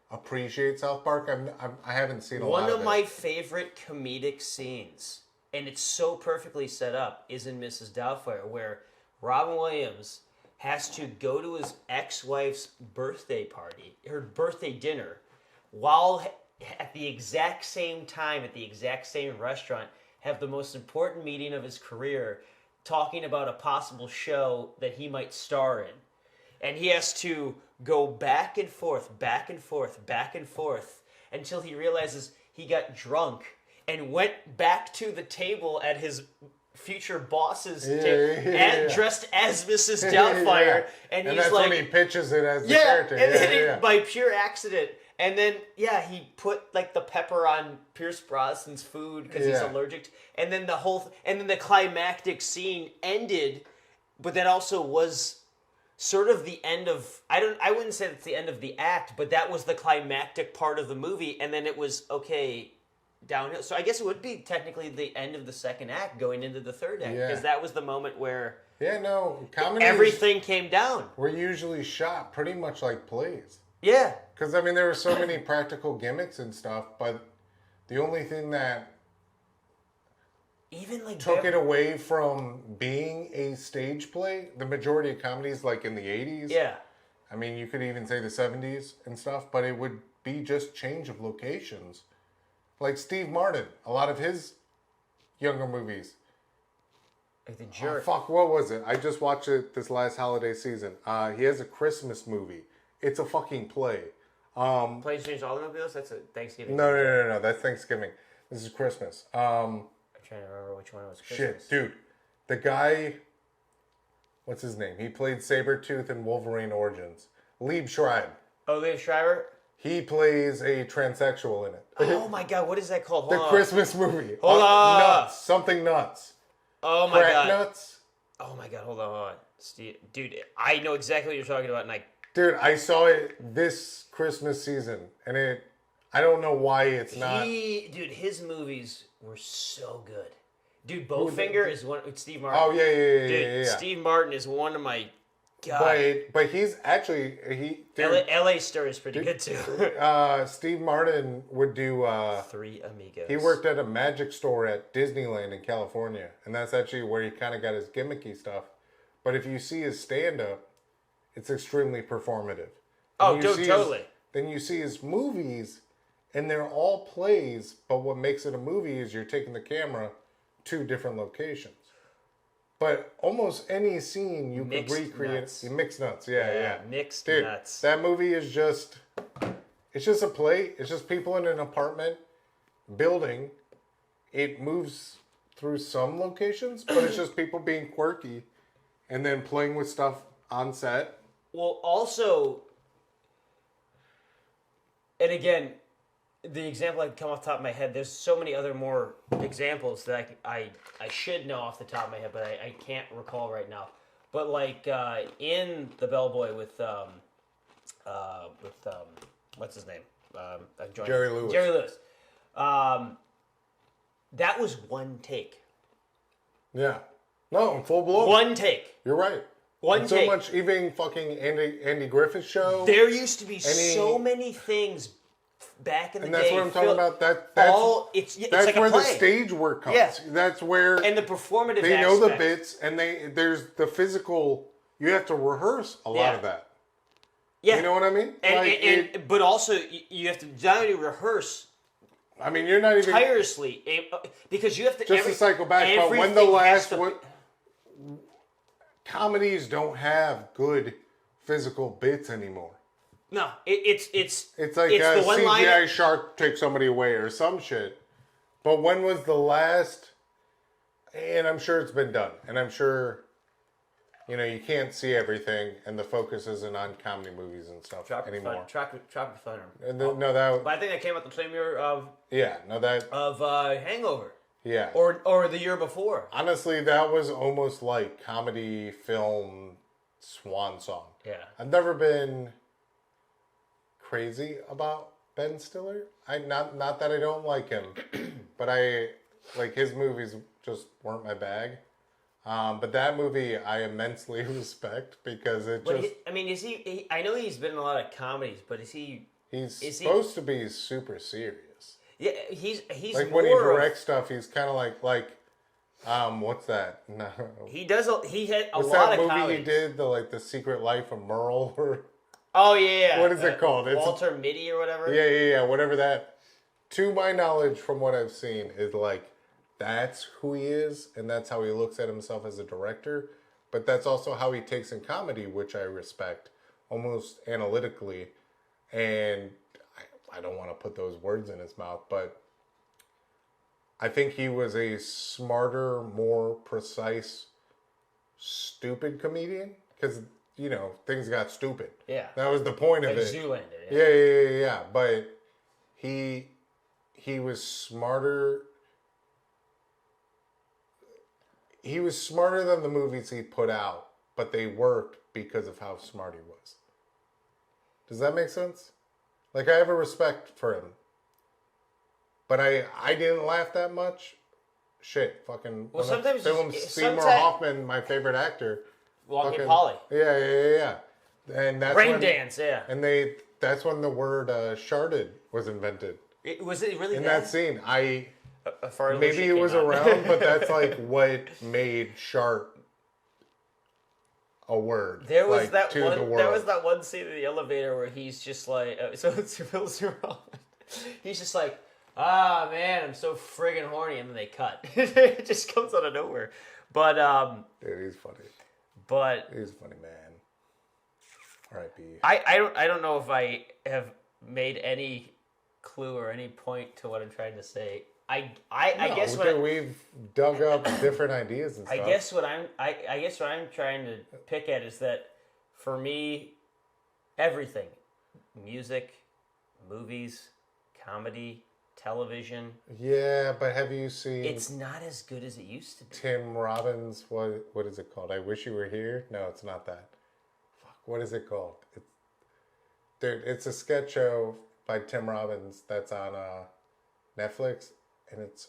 appreciate South Park. I haven't seen a lot of it. One of my favorite comedic scenes, and it's so perfectly set up, is in Mrs. Doubtfire, where Robin Williams has to go to his ex-wife's birthday party, her birthday dinner, while at the exact same time, at the exact same restaurant, have the most important meeting of his career, talking about a possible show that he might star in. And he has to go back and forth, until he realizes he got drunk and went back to the table at his future boss's table, dressed as Mrs. Doubtfire, and he's that's like, when he pitches it as the character. And then by pure accident, and then he put like the pepper on Pierce Brosnan's food because he's allergic to, and then the climactic scene ended, but that also was sort of the end of, I wouldn't say that's the end of the act, but that was the climactic part of the movie, and then it was downhill. So I guess it would be technically the end of the second act going into the third act, because that was the moment where everything came down. We're usually shot pretty much like plays. Yeah. Because, there were so many practical gimmicks and stuff, but the only thing that even like took it away from being a stage play. The majority of comedies, like in the 80s. Yeah. I mean, you could even say the 70s and stuff, but it would be just change of locations. Like Steve Martin, a lot of his younger movies. Like the Jerk. Oh, fuck, what was it? I just watched it this last holiday season. He has a Christmas movie. It's a fucking play. Planes, Trains, Automobiles? That's a Thanksgiving. No. That's Thanksgiving. This is Christmas. I'm trying to remember which one was Christmas. Shit, dude. The guy... What's his name? He played Sabretooth in Wolverine Origins. Lieb Schreiber. Oh, Lieb Schreiber? He plays a transsexual in it. Oh my god, what is that called? The Christmas movie. Hold on. Nuts. Something nuts. Oh my god. Nuts. Oh my god, hold on. Steve, dude, I know exactly what you're talking about, and Dude, I saw it this Christmas season, and I don't know why it's not... Dude, his movies were so good. Dude, Bowfinger is one with Steve Martin. Oh, yeah. Dude, Steve Martin is one of my... God. But he's actually... LA Stir is pretty good, too. Steve Martin would do... Three Amigos. He worked at a magic store at Disneyland in California, and that's actually where he kind of got his gimmicky stuff. But if you see his stand-up, it's extremely performative. Oh, dude, totally. Then you see his movies, and they're all plays, but what makes it a movie is you're taking the camera to different locations. But almost any scene you could recreate. Nuts. Mixed nuts, yeah. Mixed Dude, nuts. That movie is just... It's just a play. It's just people in an apartment building. It moves through some locations, but it's just people being quirky and then playing with stuff on set. Well, also... And again... The example I can come off the top of my head, there's so many other more examples that I should know off the top of my head, but I can't recall right now. But like in The Bellboy with what's his name? Jerry Lewis. Jerry Lewis. That was one take. Yeah. No, full blown. One take. You're right. One take. So much, even fucking Andy Griffith's show. There used to be so many things back in the day. And that's what I'm talking about. It's like where a play. the stage work comes. Yeah. That's where... And the performative They aspect. know the bits, and there's the physical... You have to rehearse a lot of that. Yeah. You know what I mean? But also, you have to not only rehearse... I mean, you're not even... Tirelessly. Because you have to... Just to cycle back, but when the last... Comedies don't have good physical bits anymore. No, it's like it's a the one CGI shark takes somebody away or some shit. But when was the last? And I'm sure it's been done, and I'm sure, you can't see everything, and the focus isn't on comedy movies and stuff anymore. Tropic Thunder. But I think that came out the same year of Hangover. Yeah. Or the year before. Honestly, that was almost like comedy film swan song. Yeah. I've never been crazy about Ben Stiller. Not that I don't like him, but his movies just weren't my bag. But that movie I immensely respect because is he? I know he's been in a lot of comedies, but is he? He's supposed to be super serious. Yeah, he's like more when he directs stuff, he's kind of like what's that? No, he does. He had a what's lot that of movie comedies. He did the Secret Life of Merle or. Oh, yeah. What is it called? Walter Mitty or whatever? Yeah. Whatever that. To my knowledge, from what I've seen, is that's who he is, and that's how he looks at himself as a director. But that's also how he takes in comedy, which I respect, almost analytically. And I don't want to put those words in his mouth, but I think he was a smarter, more precise, stupid comedian. Because... things got stupid. Yeah. That was the point of it. Zoolander. Yeah. But he was smarter. He was smarter than the movies he put out, but they worked because of how smart he was. Does that make sense? I have a respect for him. But I didn't laugh that much. Shit, fucking... Well, sometimes... Seymour Hoffman, my favorite actor... Walking Polly. Yeah. And that's Dance, yeah. And that's when the word sharded was invented. Was it really in that scene? Maybe it was around, but that's like what made sharp a word. There was that one. There was that one scene in the elevator where he's just like, he's just like, ah, man, I'm so friggin' horny, and then they cut. It just comes out of nowhere. But dude, he's funny. But he's a funny man. R.I.P. I don't know if I have made any clue or any point to what I'm trying to say. I guess we've dug up different ideas and stuff. I guess what I'm trying to pick at is that for me, everything, music, movies, comedy, television. Yeah, but have you seen? It's not as good as it used to be. Tim Robbins, what is it called? I Wish You Were Here. No, it's not that. Fuck, what is it called? It's a sketch show by Tim Robbins that's on Netflix. And it's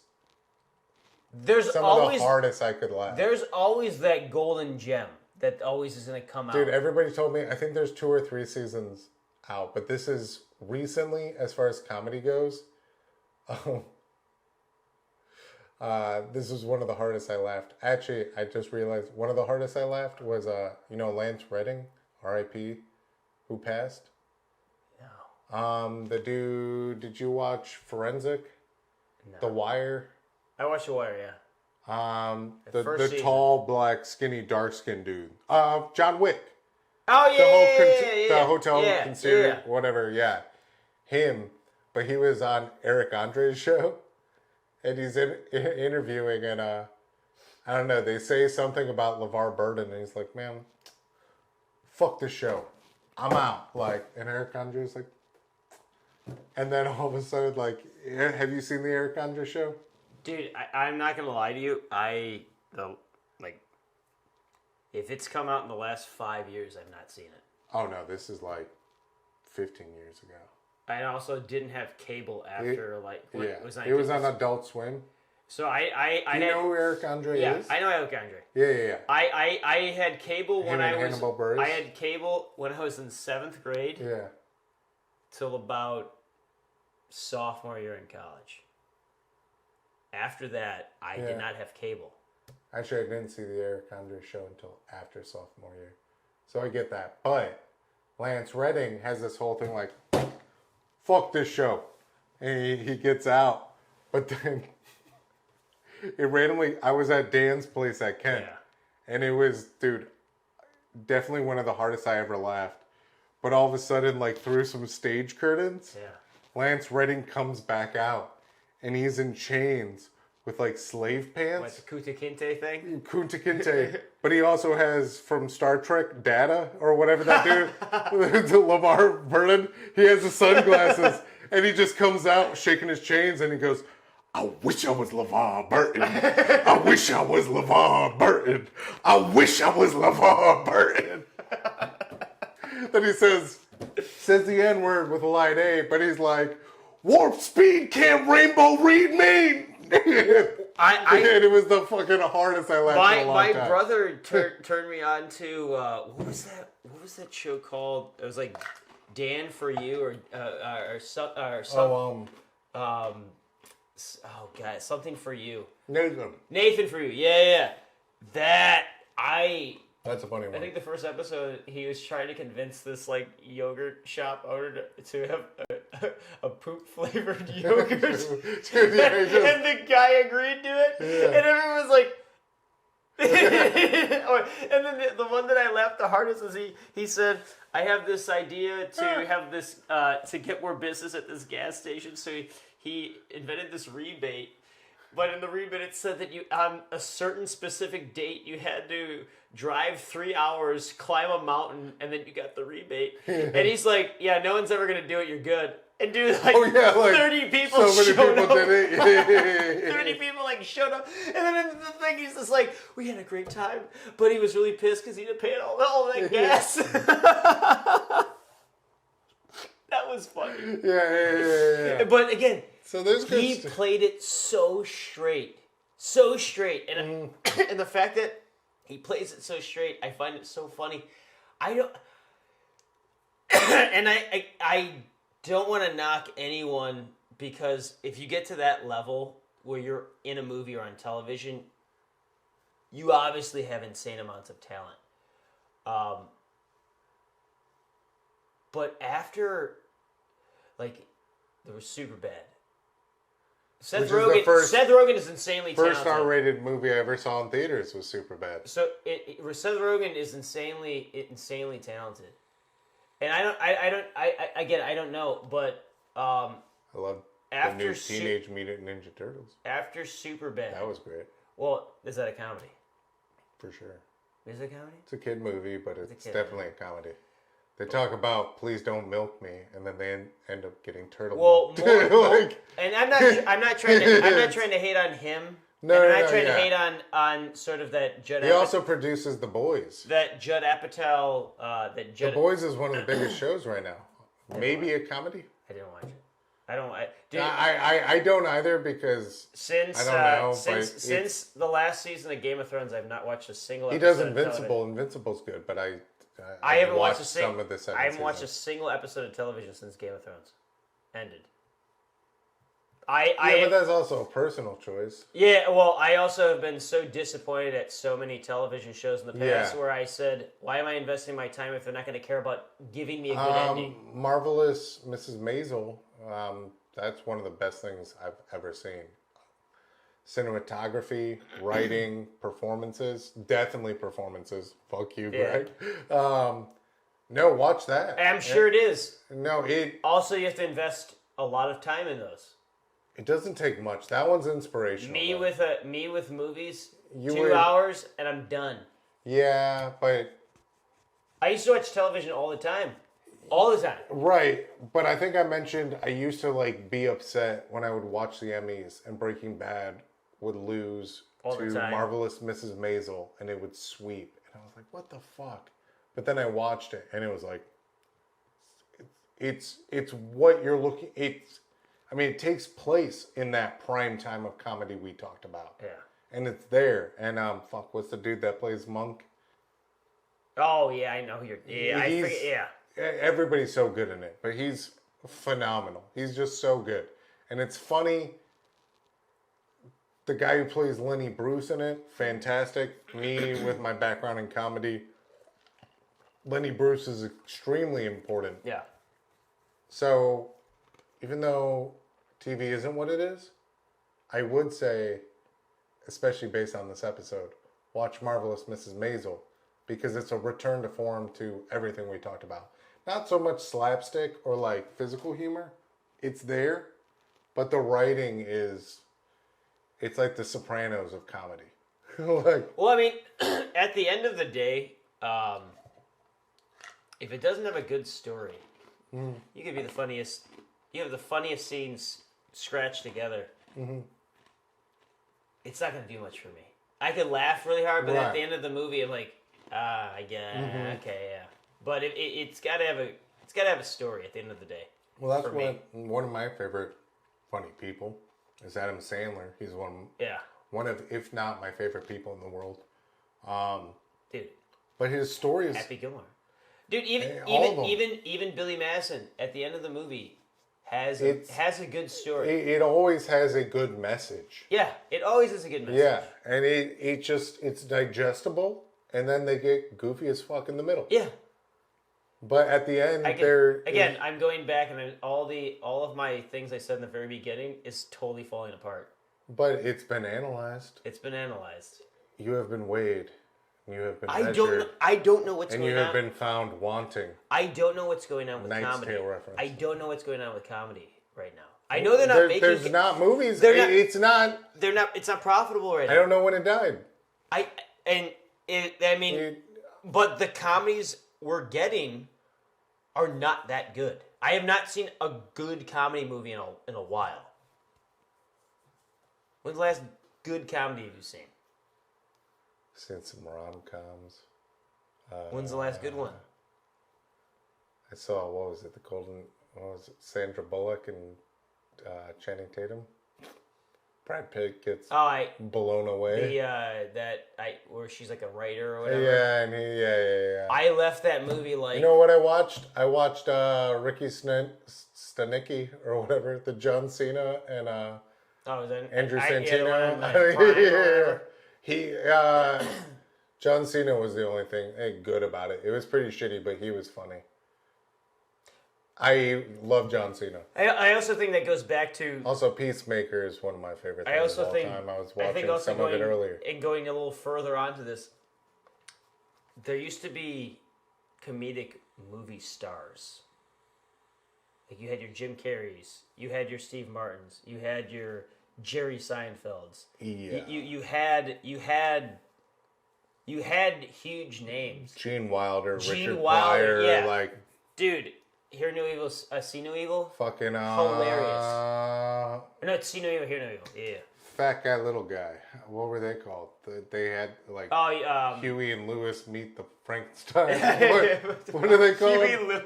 some of the hardest I could laugh. There's always that golden gem that always is going to come out. Dude, everybody told me, I think there's 2 or 3 seasons out, but this is recently, as far as comedy goes, this was one of the hardest I laughed. Actually, I just realized one of the hardest I laughed was, Lance Redding, R.I.P., who passed. No. The dude, did you watch Forensic? No. The Wire. I watched The Wire, yeah. The tall, black, skinny, dark-skinned dude. John Wick. Oh, yeah, the hotel concierge, whatever, yeah. Him, but he was on Eric Andre's show, and he's interviewing, and I don't know, they say something about LeVar Burton, and he's like, man, fuck this show. I'm out. And Eric Andre's like, and then all of a sudden, have you seen the Eric Andre show? Dude, I'm not gonna lie to you. If it's come out in the last 5 years, I've not seen it. Oh no, this is 15 years ago. I also didn't have cable after it was on Adult Swim. So I you know who Eric Andre is? Yeah, I know Eric Andre. Yeah. I had cable when I was. Hannibal Buress. I had cable when I was in 7th grade. Yeah. Till about sophomore year in college. After that, I did not have cable. Actually, I didn't see the Eric Andre show until after sophomore year. So I get that. But Lance Redding has this whole thing fuck this show. And he gets out. But then I was at Dan's place at Kent. Yeah. And it was, dude, definitely one of the hardest I ever laughed. But all of a sudden, through some stage curtains, Lance Redding comes back out. And he's in chains with, slave pants. Like the Kunta Kinte thing? Kunta Kinte. But he also has, from Star Trek, Data, or whatever that dude, LeVar Burton. He has the sunglasses. And he just comes out shaking his chains, and he goes, I wish I was LeVar Burton. I wish I was LeVar Burton. I wish I was LeVar Burton. Then he says the N-word with a light A, but he's like, Warp Speed can't Rainbow Read me. And it was the fucking hardest I laughed in a long time. My brother turned me on to what was that show called? It was Dan for You or something. Oh god, something for you. Nathan for You. Yeah. That's a funny one. I think the first episode, he was trying to convince this yogurt shop owner to have a poop flavored yogurt, and the guy agreed to it, and everyone was like. And then the one that I laughed the hardest was he said, I have this idea to have this to get more business at this gas station, so he invented this rebate. But in the rebate, it said that you on a certain specific date you had to drive 3 hours, climb a mountain, and then you got the rebate. And he's like, "Yeah, no one's ever gonna do it. You're good." And dude, 30 people so many showed people up. did it. 30 people showed up, and then the thing he's just like, "We had a great time," but he was really pissed because he didn't pay all that gas. That was funny. Yeah. But again. So he played it so straight, and and the fact that he plays it so straight, I find it so funny. I don't want to knock anyone because if you get to that level where you're in a movie or on television, you obviously have insane amounts of talent. But after, like, there was Superbad. Seth Rogen is insanely talented. First R-rated movie I ever saw in theaters was Superbad. So Seth Rogen is insanely talented, and I don't know, but I love the new after Teenage Mutant Ninja Turtles. After Superbad, That was great well, is that a comedy? for sure. Is it a comedy? It's a kid movie, but it's kid definitely a comedy. They talk about "Please don't milk me," and then they end up getting turtle Well, milk. and I'm not trying to hate on him. No, I'm not trying to hate on sort of that Judd. He also produces The Boys. That Judd Apatow. The Boys is one of the biggest shows right now. Maybe a comedy. I didn't watch it. I don't either because since I don't know. Since the last season of Game of Thrones, I've not watched a single. He does Invincible. Invincible's good, but I haven't watched some of the second I haven't watched a season. single episode of television since Game of Thrones ended. But that's also a personal choice. Yeah, well, I also have been so disappointed at so many television shows in the past where I said, why am I investing my time if they're not going to care about giving me a good ending? Marvelous Mrs. Maisel, that's one of the best things I've ever seen. Cinematography, writing, performances, definitely performances. Fuck you, Greg. No, watch that. I'm sure it is. No, Also, you have to invest a lot of time in those. It doesn't take much. That one's inspirational. Me with movies, 2 hours and I'm done. Yeah, but I used to watch television all the time. All the time. Right, but I think I mentioned I used to be upset when I would watch the Emmys and Breaking Bad would lose to Marvelous Mrs. Maisel and it would sweep. And I was like, what the fuck? But then I watched it and it was like, it's what you're looking, it takes place in that prime time of comedy we talked about. Yeah. And it's there. And what's the dude that plays Monk? Oh yeah, I know who you're. Yeah, I forget. Yeah. Everybody's so good in it, but he's phenomenal. He's just so good, and it's funny. The guy who plays Lenny Bruce in it, fantastic. Me with my background in comedy, Lenny Bruce is extremely important. Yeah. So, even though TV isn't what it is, I would say, especially based on this episode, watch Marvelous Mrs. Maisel, because it's a return to form to everything we talked about. Not so much slapstick or physical humor. It's there, but the writing it's like the Sopranos of comedy. Well, I mean, at the end of the day, if it doesn't have a good story, you could be the funniest. You have the funniest scenes scratched together. Mm-hmm. It's not going to do much for me. I could laugh really hard, but at the end of the movie, I'm like, I guess, okay, yeah. But it's got to have a story at the end of the day. Well, that's one of my favorite funny people is Adam Sandler. He's one of, if not my favorite people in the world. Dude. But his story is Happy Gilmore. Dude, even Billy Madison at the end of the movie has a good story. It always has a good message. Yeah, it always has a good message. Yeah, and it's digestible, and then they get goofy as fuck in the middle. Yeah. But at the end, I'm going back, and all of my things I said in the very beginning is totally falling apart. But it's been analyzed. It's been analyzed. You have been weighed. You have been measured. I don't know what's going on. And you have been found wanting. I don't know what's going on with Knight's comedy. Tale reference. I don't know what's going on with comedy right now. I know they're not making. There's not movies. It's not. They're not. It's not profitable right now. I don't know when it died. But the comedies we're getting are not that good. I have not seen a good comedy movie in a while. When's the last good comedy have you seen? Seen some rom-coms. When's the last good one? I saw, Sandra Bullock and Channing Tatum. Brad Pitt gets blown away. Where she's like a writer or whatever. Yeah. I left that movie like. You know what I watched? I watched Ricky Stanicki or whatever, the John Cena and Oh, is that Andrew Santino? Santino. He John Cena was the only thing good about it. It was pretty shitty, but he was funny. I love John Cena. I also think that goes back to... Also, Peacemaker is one of my favorite things of all time. I was watching some of it earlier. And going a little further onto this, there used to be comedic movie stars. Like you had your Jim Carreys, you had your Steve Martins, you had your Jerry Seinfelds. Yeah. You had huge names. Gene Wilder, Richard Pryor, yeah. like... Dude... Hear No Evil, See No Evil? Fucking, hilarious. No, it's See No Evil, Hear No Evil. Yeah. Fat guy, little guy. What were they called? They had, like, Huey and Lewis meet the Frankenstein. What are they called? Huey and Lewis.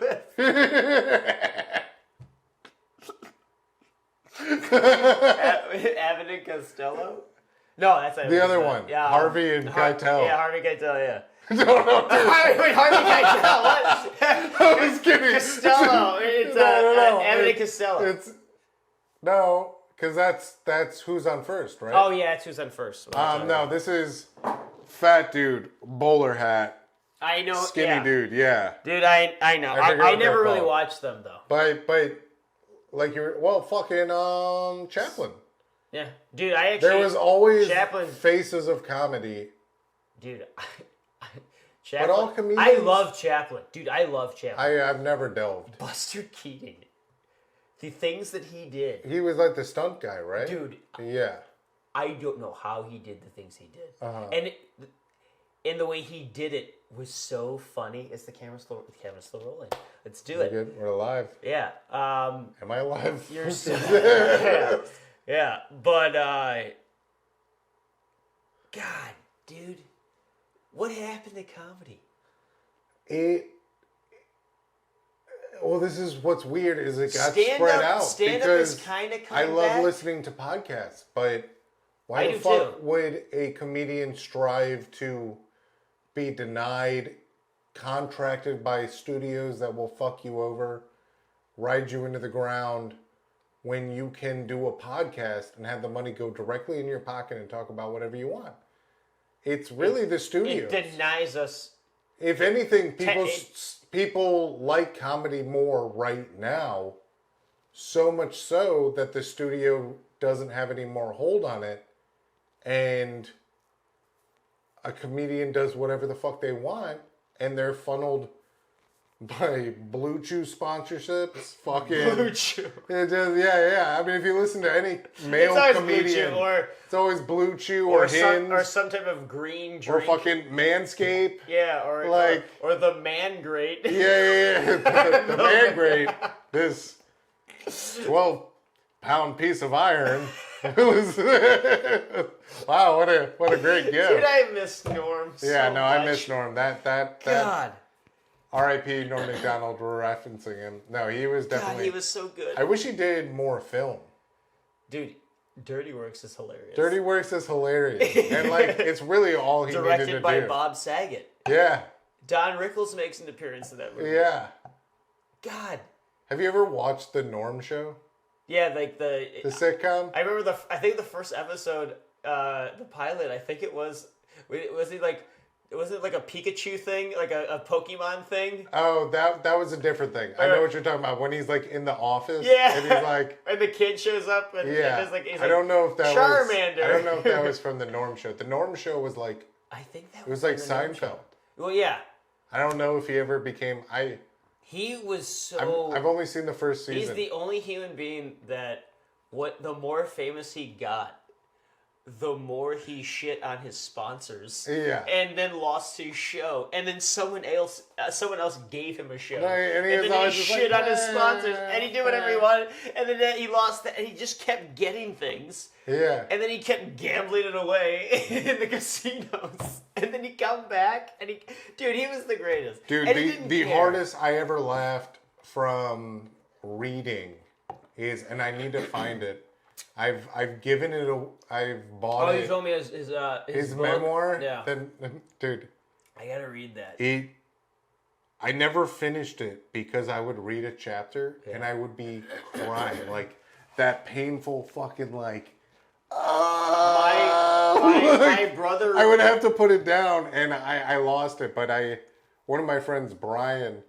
Abbott and Costello? No, that's the other one. Yeah, Harvey and Keitel. Yeah, Harvey Keitel, yeah. No. Wait, Harvey Keitel, what? I was kidding. Costello. It's Abbott and Costello. No, because that's Who's on First, right? Oh, yeah, it's Who's on First. No, this is fat dude, bowler hat. I know. Skinny dude, yeah. Dude, I know. I never really watched them, though. But like fucking Chaplin. Yeah. Dude, I actually... There was always faces of comedy. Dude, Chaplin. But all comedians... I love Chaplin. Dude, I love Chaplin. I've never delved. Buster Keaton. The things that he did. He was like the stunt guy, right? Dude. Yeah. I don't know how he did the things he did. Uh-huh. And the way he did it was so funny. Is the camera still rolling? Let's do it. Good. We're alive. Yeah. Am I alive? You're so... yeah. Yeah. But, God, dude. What happened to comedy? Well, this is what's weird is it got spread out. Stand-up is kind of coming I love back. listening to podcasts, but why the fuck would a comedian strive to be denied, contracted by studios that will fuck you over, ride you into the ground, when you can do a podcast and have the money go directly in your pocket and talk about whatever you want? It's really the studios. It denies us. If anything, people like comedy more right now, so much so that the studio doesn't have any more hold on it, and a comedian does whatever the fuck they want, and they're funneled by Blue Chew sponsorships. Fucking Blue Chew. Yeah. I mean, if you listen to any male comedian, it's always Blue Chew or Hinge or some type of green drink, or fucking Manscaped. Yeah, or the Man Grate. Yeah. The Man Grate. This 12-pound piece of iron. Wow, what a great gift. Dude, I miss Norm. I miss Norm. That God. R.I.P. Norm Macdonald, we're referencing him. No, he was definitely... God, he was so good. I wish he did more film. Dude, Dirty Works is hilarious. Dirty Works is hilarious. And, like, it's really all he needed to do. Directed by Bob Saget. Yeah. Don Rickles makes an appearance in that movie. Yeah. God. Have you ever watched The Norm Show? Yeah, like the sitcom? I remember I think the first episode, the pilot, I think it was it like a Pikachu thing, like a Pokemon thing? Oh, that was a different thing. I know what you're talking about. When he's like in the office, yeah, and he's like, and the kid shows up, and yeah, he's I don't know if that Charmander. was. I don't know if that was from the Norm Show. The Norm Show was like, I think that was like Seinfeld. Well, yeah. I don't know if he ever became. He was so. I've only seen the first season. He's the only human being that. The more famous he got, the more he shit on his sponsors. Yeah. And then lost his show. And then someone else gave him a show. No, and then he shit on his sponsors. And he did whatever he wanted. And then he lost that. And he just kept getting things. Yeah. And then he kept gambling it away in the casinos. And then he come back. And he was the greatest. Dude, and the hardest I ever laughed from reading is, and I need to find it. I've given it I've bought it. Oh, you told me his memoir? Yeah. Then, dude. I gotta read that. I never finished it because I would read a chapter and I would be crying. Like, that painful fucking, like, My brother. I would have to put it down, and I lost it. But one of my friends, Brian,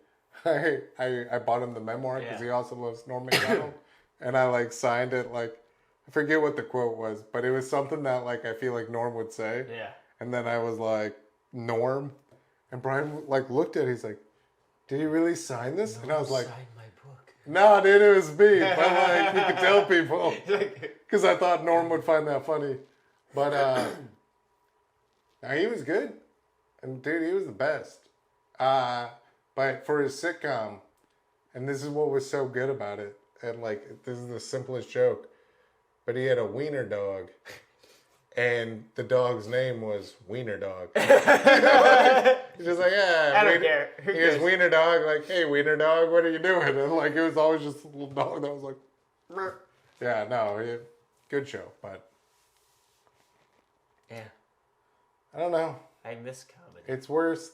I bought him the memoir because he also loves Norm Macdonald, and I like signed it like I forget what the quote was, but it was something that like I feel like Norm would say. Yeah. And then I was like, Norm, and Brian like looked at it. He's like, did he really sign this? And I was like, sign my book. No, dude, it was me. But like, you could tell people because I thought Norm would find that funny. But he was good, and dude, he was the best. But for his sitcom, and this is what was so good about it, and like this is the simplest joke, but he had a wiener dog. And the dog's name was Wiener Dog. He's just like, yeah. I don't care. Here's Wiener Dog, like, hey, Wiener Dog, what are you doing? And like, it was always just a little dog that was like, yeah, no, good show, but. Yeah. I don't know. I miss comedy. It's worse.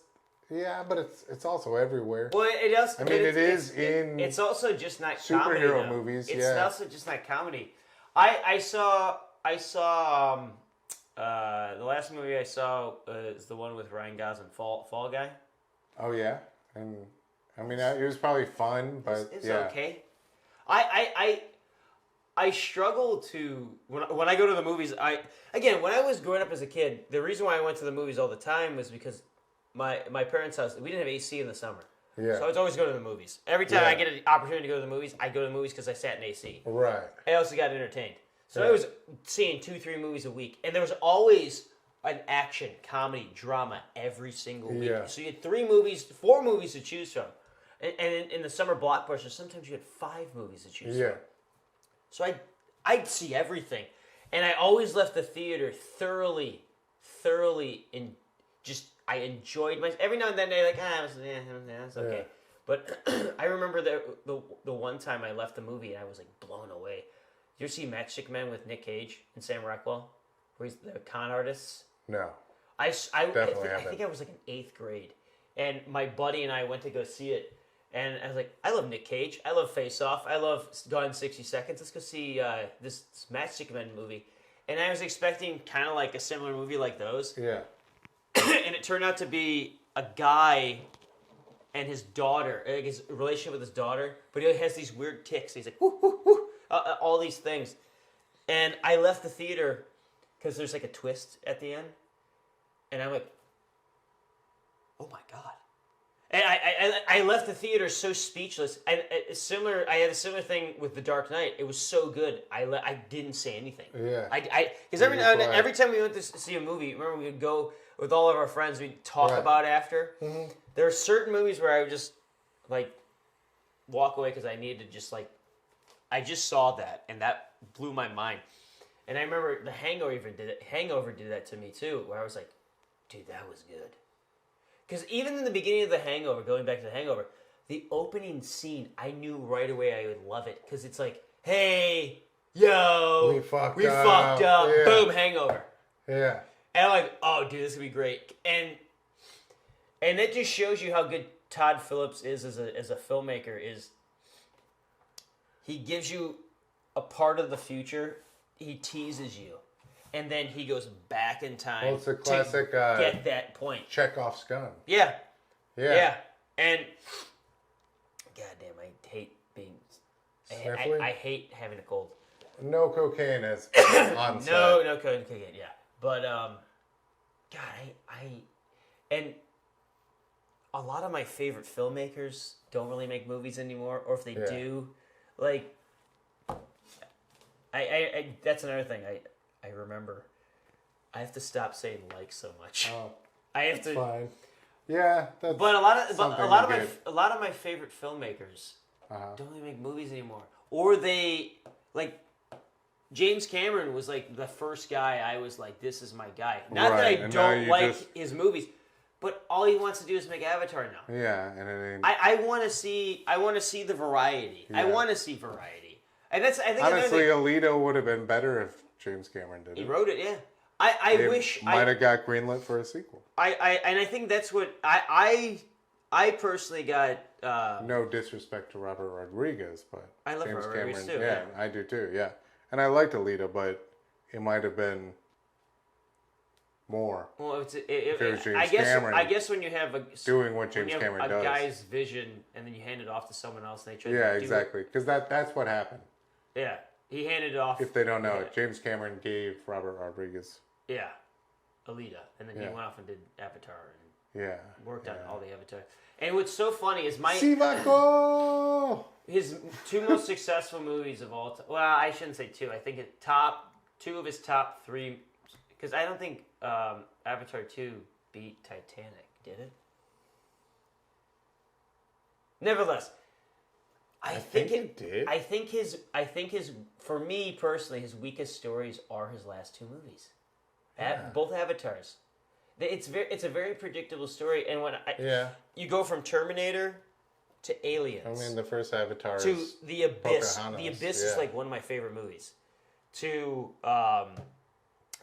Yeah, but it's also everywhere. Well, it does. I mean, It's also just not comedy. Superhero movies, It's also just not comedy. I saw the last movie I saw is the one with Ryan Gosling, Fall Guy. Oh yeah, and I mean it was probably fun, but it's yeah. okay. I struggle to when I go to the movies. When I was growing up as a kid, the reason why I went to the movies all the time was because my parents' house, we didn't have AC in the summer. Yeah. So I was always going to the movies. Every time I get an opportunity to go to the movies, I go to the movies because I sat in AC. Right. I also got entertained. So I was seeing 2-3 movies a week. And there was always an action, comedy, drama every single week. Yeah. So you had 4 movies to choose from. And in the summer blockbusters, sometimes you had 5 movies to choose from. So I'd see everything. And I always left the theater thoroughly I enjoyed myself. Every now and then they're like, it's okay. Yeah. But I remember the one time I left the movie and I was like blown away. Did you ever see Matchstick Men with Nick Cage and Sam Rockwell, where he's the con artists? No. I Definitely think I was like in 8th grade, and my buddy and I went to go see it, and I was like, I love Nick Cage, I love Face Off, I love Gone in 60 Seconds. Let's go see this Matchstick Men movie, and I was expecting kind of like a similar movie like those. Yeah. And it turned out to be a guy and his daughter, like his relationship with his daughter, but he has these weird tics. He's like, whoo, whoo, whoo, all these things. And I left the theater because there's like a twist at the end. And I'm like, oh my God. And I left the theater so speechless. And I had a similar thing with The Dark Knight. It was so good. I didn't say anything. Yeah. Because every time we went to see a movie, remember we would go with all of our friends, we'd talk about it after. Mm-hmm. There are certain movies where I would just like walk away because I needed to just like, I just saw that and that blew my mind. And I remember The Hangover did that to me too, where I was like, dude, that was good. Because even in the beginning of The Hangover, going back to The Hangover, the opening scene, I knew right away I would love it. Because it's like, hey, yo, we fucked up. Yeah. Boom, hangover. Yeah. And I'm like, oh, dude, this is going to be great. And it just shows you how good Todd Phillips is as a filmmaker. Is he gives you a part of the future, he teases you, and then he goes back in time. Well, it's a classic to get that point. Chekhov's gun. Yeah. Yeah. Yeah. And goddamn, I hate being. I hate having a cold. No cocaine is on set. No cocaine. Yeah, but God, and a lot of my favorite filmmakers don't really make movies anymore, or if they do, like, I that's another thing. I remember. I have to stop saying like so much. Oh, I have to. Fine. Yeah, that's. But a lot of my favorite filmmakers don't really make movies anymore, or they like. James Cameron was like the first guy I was like, this is my guy. Not that I don't like his movies, but all he wants to do is make Avatar now. Yeah, and it ain't. I want to see the variety. Yeah. I want to see variety, and that's I think honestly, Alito would have been better if James Cameron did it. He wrote it, yeah. I wish might have got greenlit for a sequel. I think that's what I personally got. No disrespect to Robert Rodriguez, but I love James Robert Rodriguez Cameron, too. Yeah, I do too. Yeah, and I liked Alito, but it might have been more. Well, if it was James guess Cameron I guess when you have doing what James Cameron does, a guy's vision, and then you hand it off to someone else, and they try. Yeah, to do exactly. Because that's what happened. Yeah, he handed it off. If they don't know it, James Cameron gave Robert Rodriguez. Yeah, Alita, and then he went off and did Avatar and worked on all the Avatar. And what's so funny is his two most successful movies of all time. Well, I shouldn't say two. I think two of his top three, because I don't think Avatar 2 beat Titanic, did it? Nevertheless, I think it did. I think his for me personally, his weakest stories are his last two movies. Both Avatars. It's a very predictable story, and when you go from Terminator to Aliens. I mean, the first Avatar to The Abyss. Pocahontas. The Abyss is like one of my favorite movies. To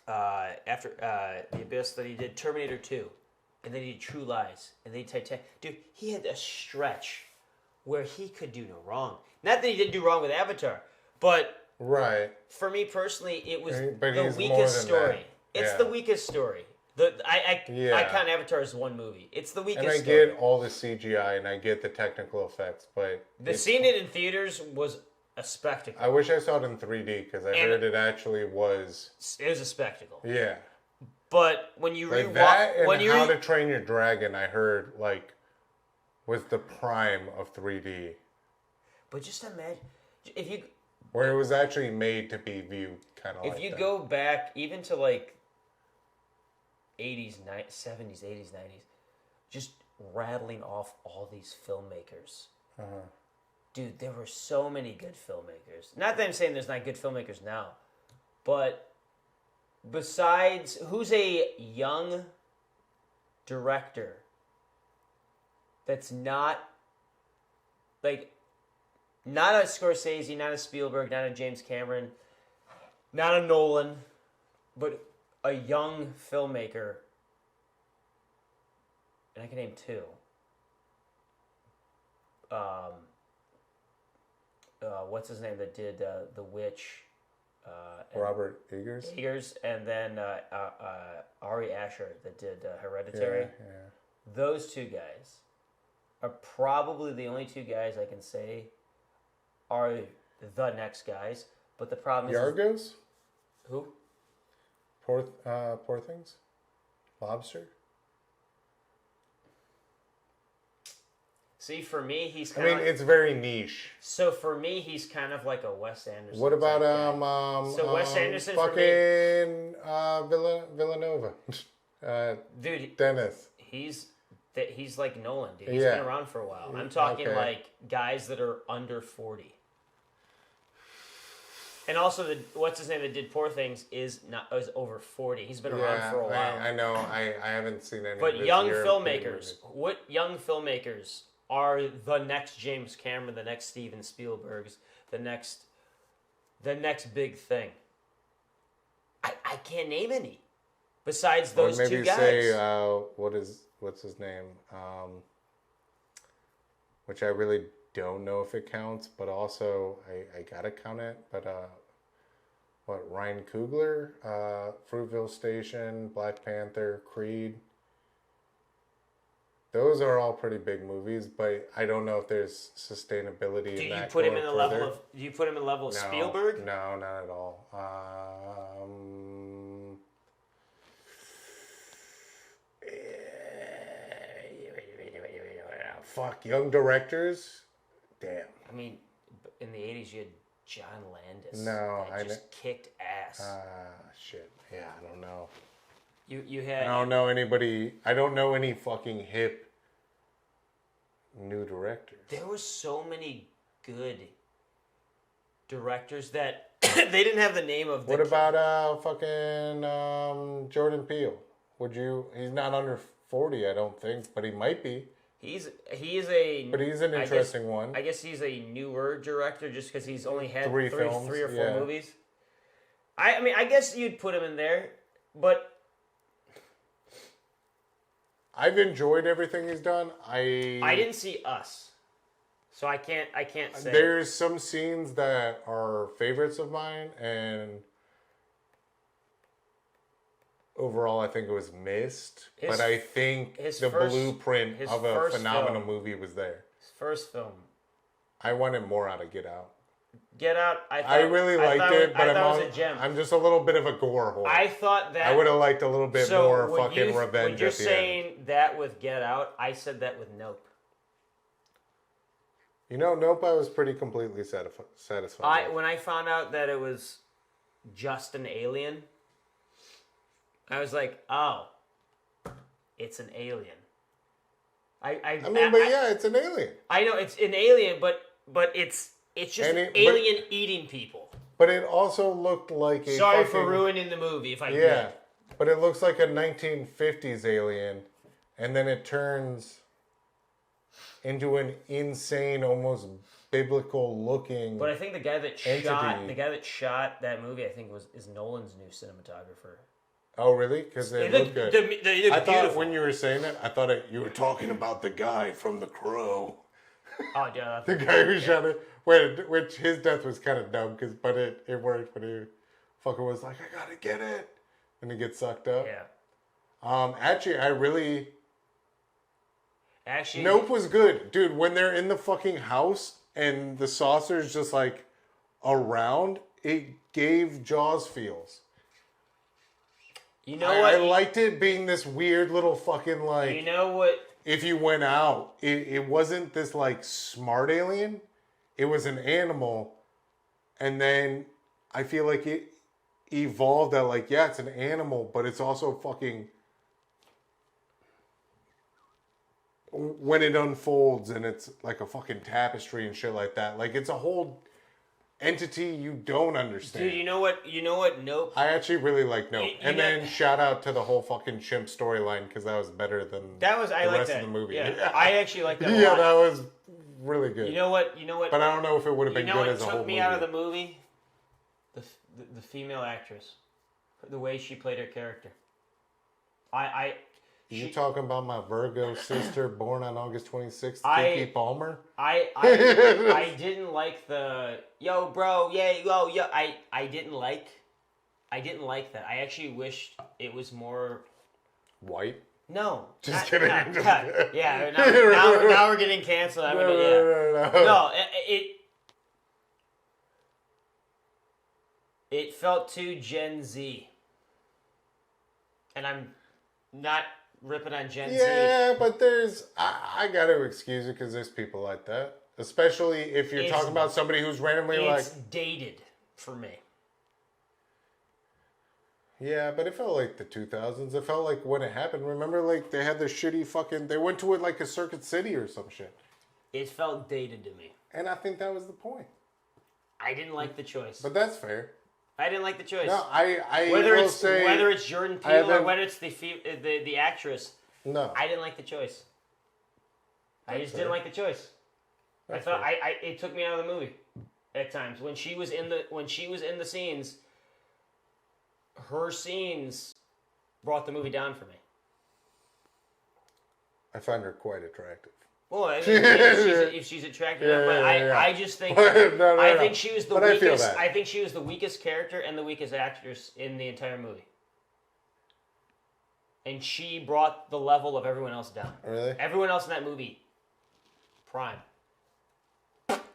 after The Abyss, that he did Terminator 2, and then he did True Lies, and then he did Titanic. Dude, he had a stretch where he could do no wrong. Not that he didn't do wrong with Avatar, but for me personally, it was the weakest story. It's the weakest story. I count Avatar as one movie. It's the weakest story. And I get all the CGI and I get the technical effects, but seeing it in theaters was a spectacle. I wish I saw it in 3D because I heard it actually was. It was a spectacle. Yeah. But when you like that and How to Train Your Dragon, I heard was the prime of 3D. But just imagine if you. Where it was actually made to be viewed kind of like that. If you go back even to 80s, 70s, 80s, 90s, just rattling off all these filmmakers. Dude, there were so many good filmmakers. Not that I'm saying there's not good filmmakers now, but besides, who's a young director that's not not a Scorsese, not a Spielberg, not a James Cameron, not a Nolan, but a young filmmaker, and I can name two. What's his name that did The Witch? Robert Eggers? And then Ari Aster that did Hereditary. Yeah. Those two guys are probably the only two guys I can say are the next guys. But the problem is... Yargos? Who? Poor Things? Lobster? See, for me, he's kind of... it's very niche. So for me, he's kind of like a Wes Anderson. What about so Wes Anderson fucking Villanova? Dude, Dennis. He's like Nolan, dude. He's been around for a while. I'm talking like guys that are under 40. And also, what's his name that did Poor Things is over 40. He's been around for a while. I know. I haven't seen any. But young filmmakers, what young filmmakers are the next James Cameron, the next Steven Spielberg's, the next big thing? I can't name any besides those two guys. Maybe say what's his name? Which I really don't know if it counts, but also I gotta count it. But Ryan Coogler, Fruitvale Station, Black Panther, Creed. Those are all pretty big movies, but I don't know if there's sustainability in that. Do you put him in the level of Spielberg? No, not at all. Fuck, young directors. Damn. I mean, in the 80s, you had John Landis. No, that just kicked ass. Shit. Yeah, I don't know. You had. I don't know anybody. I don't know any fucking hip new directors. There were so many good directors that they didn't have the name of. What about fucking Jordan Peele? He's not under 40, I don't think, but he might be. But he's an interesting one. I guess he's a newer director just because he's only had three or four movies. I mean, I guess you'd put him in there, but I've enjoyed everything he's done. I didn't see Us, so I can't say. There's some scenes that are favorites of mine, and overall, I think it was missed. But I think the blueprint of a phenomenal movie was there. His first film. I wanted more out of Get Out. Get Out, I really liked it, but I'm just a little bit of a gore whore. I thought that... I would have liked a little bit more fucking revenge at the end. When you're saying that with Get Out, I said that with Nope. You know, Nope, I was pretty completely satisfied. When I found out that it was just an alien, I was like, oh, it's an alien. It's an alien. I know it's an alien, but it's just an alien eating people. But it also looked like a Sorry for ruining the movie if I did. Yeah, but it looks like a 1950s alien, and then it turns into an insane, almost biblical-looking. But I think the guy that shot that movie, I think is Nolan's new cinematographer. Oh, really? Because they look good. They look beautiful. Thought when you were saying it, I thought you were talking about the guy from The Crow. Oh, yeah. The guy who shot it. Which his death was kind of dumb, but it worked when he fucking was like, I gotta get it. And he gets sucked up. Yeah. Actually, Nope was good. Dude, when they're in the fucking house and the saucer's just like around, it gave Jaws feels. You know what? I liked it being this weird little fucking like... You know what? If you went out, it wasn't this like smart alien. It was an animal. And then I feel like it evolved that like, yeah, it's an animal, but it's also fucking... When it unfolds and it's like a fucking tapestry and shit like that. Like it's a whole... entity you don't understand. Dude, you know what? Nope. I actually really like Nope. Then shout out to the whole fucking chimp storyline because that was better than the rest of the movie. Yeah. I actually like that a lot. Yeah, that was really good. You know what? But I don't know if it would have been good as a whole movie. You know what took me out of the movie? The female actress. The way she played her character. You talking about my Virgo sister born on August 26th, Kiki Palmer? I didn't like the yo bro, yeah, yo, yo. I didn't like that. I actually wished it was more white. No, just kidding. Yeah, now we're getting canceled. No, it felt too Gen Z, and I'm not ripping on Gen Z. Yeah, but I got to excuse it because there's people like that. Especially if you're talking about somebody who's randomly it's dated for me. Yeah, but it felt like the 2000s. It felt like when it happened. Remember, like, they had the shitty fucking... They went to it like a Circuit City or some shit. It felt dated to me. And I think that was the point. I didn't like the choice. But that's fair. I didn't like the choice. No, whether it's Jordan Peele or whether it's the actress. No, I didn't like the choice. I just didn't like the choice. I thought it took me out of the movie at times when she was in the scenes. Her scenes brought the movie down for me. I find her quite attractive. Well, I mean, if she's attractive, but I just think I think she was the weakest. I think she was the weakest character and the weakest actress in the entire movie. And she brought the level of everyone else down. Really? Everyone else in that movie, prime.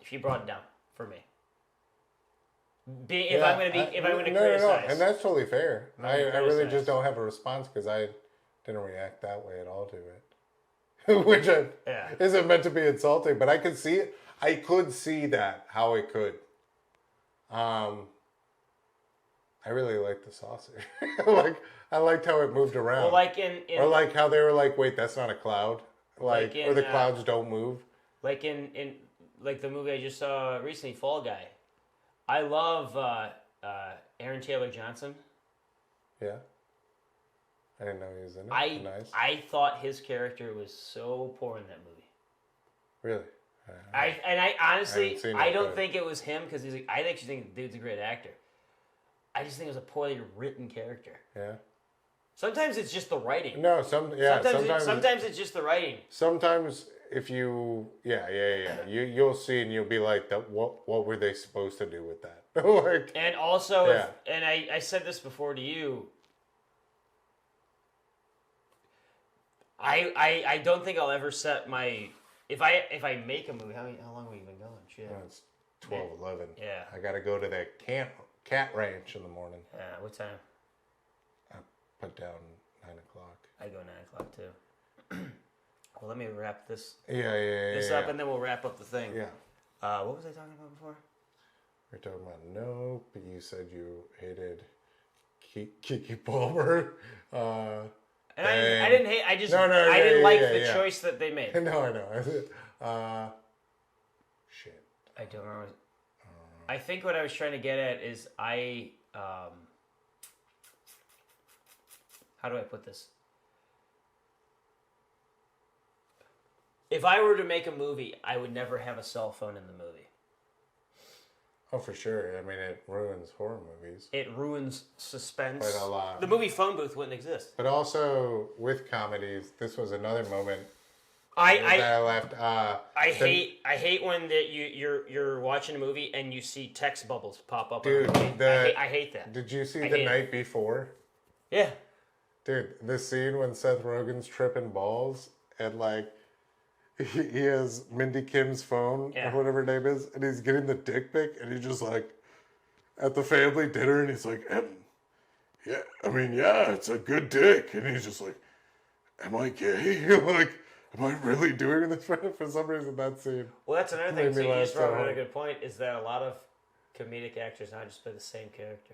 She brought it down for me. If I'm going to criticize, and that's totally fair. I really just don't have a response because I didn't react that way at all to it. Which isn't meant to be insulting, but I could see it. I could see that, how it could. I really liked the saucer. I liked how it moved around. Well, or like how they were like, wait, that's not a cloud. Or the clouds don't move. Like in the movie I just saw recently, Fall Guy. I love Aaron Taylor Johnson. Yeah. I didn't know he was in it. I thought his character was so poor in that movie. Really? I honestly don't think it was him because I actually think the dude's a great actor. I just think it was a poorly written character. Yeah. Sometimes it's just the writing. No, sometimes it's just the writing. Sometimes if you you'll see and you'll be like, what were they supposed to do with that? And also, and I said this before to you. I don't think I'll ever set my... If I make a movie, how long have we been going? Shit. Well, it's 12, 11. Yeah. I got to go to that cat ranch in the morning. Yeah, what time? I put down 9 o'clock. I go 9 o'clock too. Well, let me wrap this up, and then we'll wrap up the thing. Yeah. What was I talking about before? We're talking about Nope. You said you hated Kiki Palmer. And I didn't hate. I just I didn't like the choice that they made. No, I know. Shit. I don't remember. I think what I was trying to get at is how do I put this? If I were to make a movie, I would never have a cell phone in the movie. Oh, for sure. I mean, it ruins horror movies. It ruins suspense. Quite a lot. The movie phone booth wouldn't exist. But also, with comedies, this was another moment I left. I hate when you're watching a movie and you see text bubbles pop up. Dude, I hate that. Did you see The Night Before? Yeah. Dude, the scene when Seth Rogen's tripping balls and like he has Mindy Kim's phone or whatever her name is, and he's getting the dick pic, and he's just like at the family dinner, and he's like, it's a good dick, and he's just like, am I gay? Like, am I really doing this for some reason? That scene. Well, that's another thing. So you just brought up a good point. Is that a lot of comedic actors now just play the same character?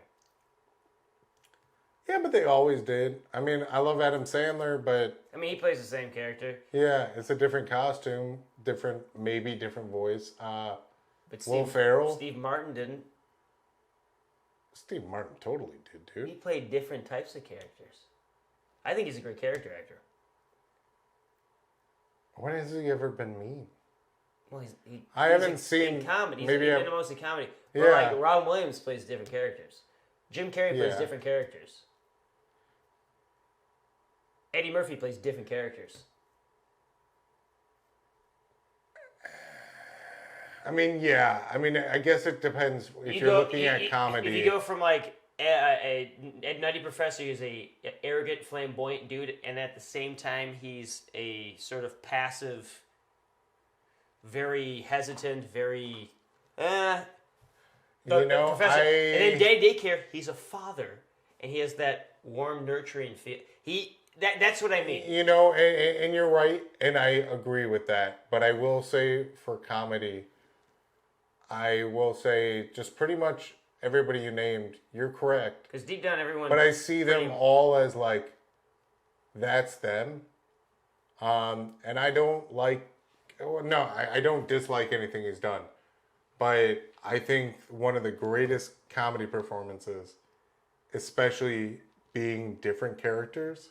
Yeah, but they always did. I mean, I love Adam Sandler, but... I mean, he plays the same character. Yeah, it's a different costume, maybe different voice. But Will Ferrell... Steve Martin didn't. Steve Martin totally did, dude. He played different types of characters. I think he's a great character actor. When has he ever been mean? Well, I haven't seen... In comedy. He's maybe been mostly comedy. But like, Robin Williams plays different characters. Jim Carrey plays different characters. Eddie Murphy plays different characters. I mean, yeah. I mean, I guess it depends if you're looking at comedy. If you go from like a Nutty Professor, who's a arrogant, flamboyant dude, and at the same time he's a sort of passive, very hesitant, very professor. And then Daddy Daycare, he's a father, and he has that warm, nurturing feel. That's what I mean. You know, and you're right, and I agree with that. But I will say for comedy, I will say just pretty much everybody you named, you're correct. Because deep down, everyone... But I see them all as like, that's them. And I don't like... No, I don't dislike anything he's done. But I think one of the greatest comedy performances, especially being different characters...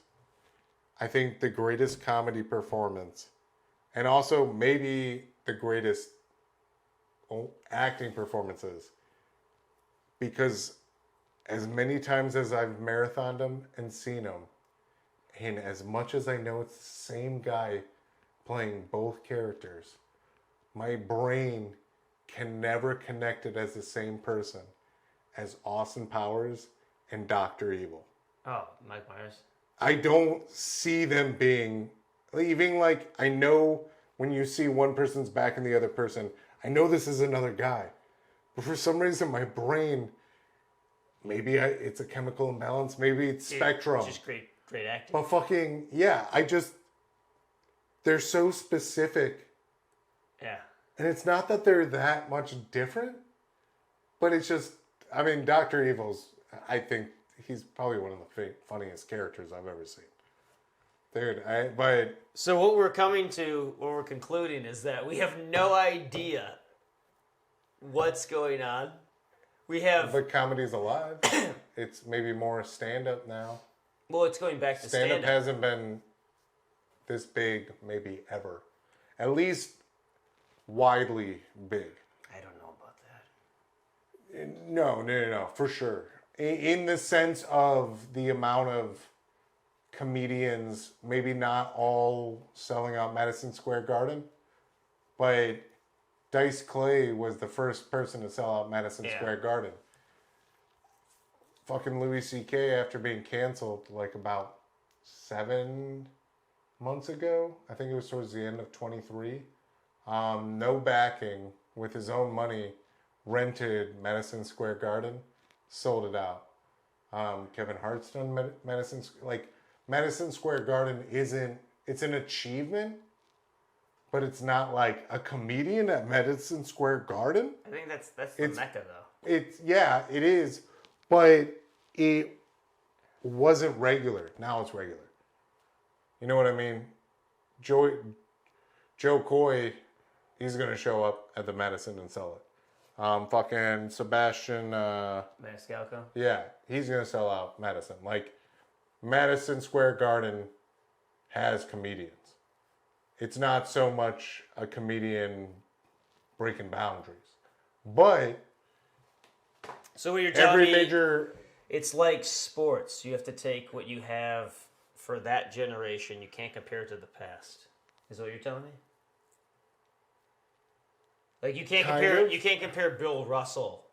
I think the greatest comedy performance, and also maybe the greatest acting performances, because as many times as I've marathoned them and seen them, and as much as I know it's the same guy playing both characters, my brain can never connect it as the same person as Austin Powers and Dr. Evil. Oh, Mike Myers. I don't see them being, even like, I know when you see one person's back and the other person, I know this is another guy. But for some reason, my brain, maybe it's a chemical imbalance, maybe it's spectrum. It's just great acting. But fucking, yeah, they're so specific. Yeah. And it's not that they're that much different, but it's just, I mean, Dr. Evil's, I think, he's probably one of the funniest characters I've ever seen. Dude, So what we're concluding is that we have no idea what's going on. But comedy's alive. It's maybe more stand-up now. Well, it's going back to stand-up. Stand-up hasn't been this big, maybe ever. At least widely big. I don't know about that. No, for sure. In the sense of the amount of comedians, maybe not all selling out Madison Square Garden, but Dice Clay was the first person to sell out Madison Square Garden. Fucking Louis C.K. after being canceled like about 7 months ago. I think it was towards the end of 23. No backing, with his own money, rented Madison Square Garden, sold it out. Kevin Hart's done Madison Square Garden isn't, it's an achievement, but it's not like a comedian at Madison Square Garden. I think that's the mecca though. It is, but it wasn't regular. Now it's regular. You know what I mean? Joe Coy, he's gonna show up at the Madison and sell it. Fucking Sebastian Maniscalco. Yeah, he's gonna sell out Madison. Like, Madison Square Garden has comedians. It's not so much a comedian breaking boundaries, but so what you're telling me, major. It's like sports. You have to take what you have for that generation. You can't compare it to the past. Is that what you're telling me? Like, you can't compare Bill Russell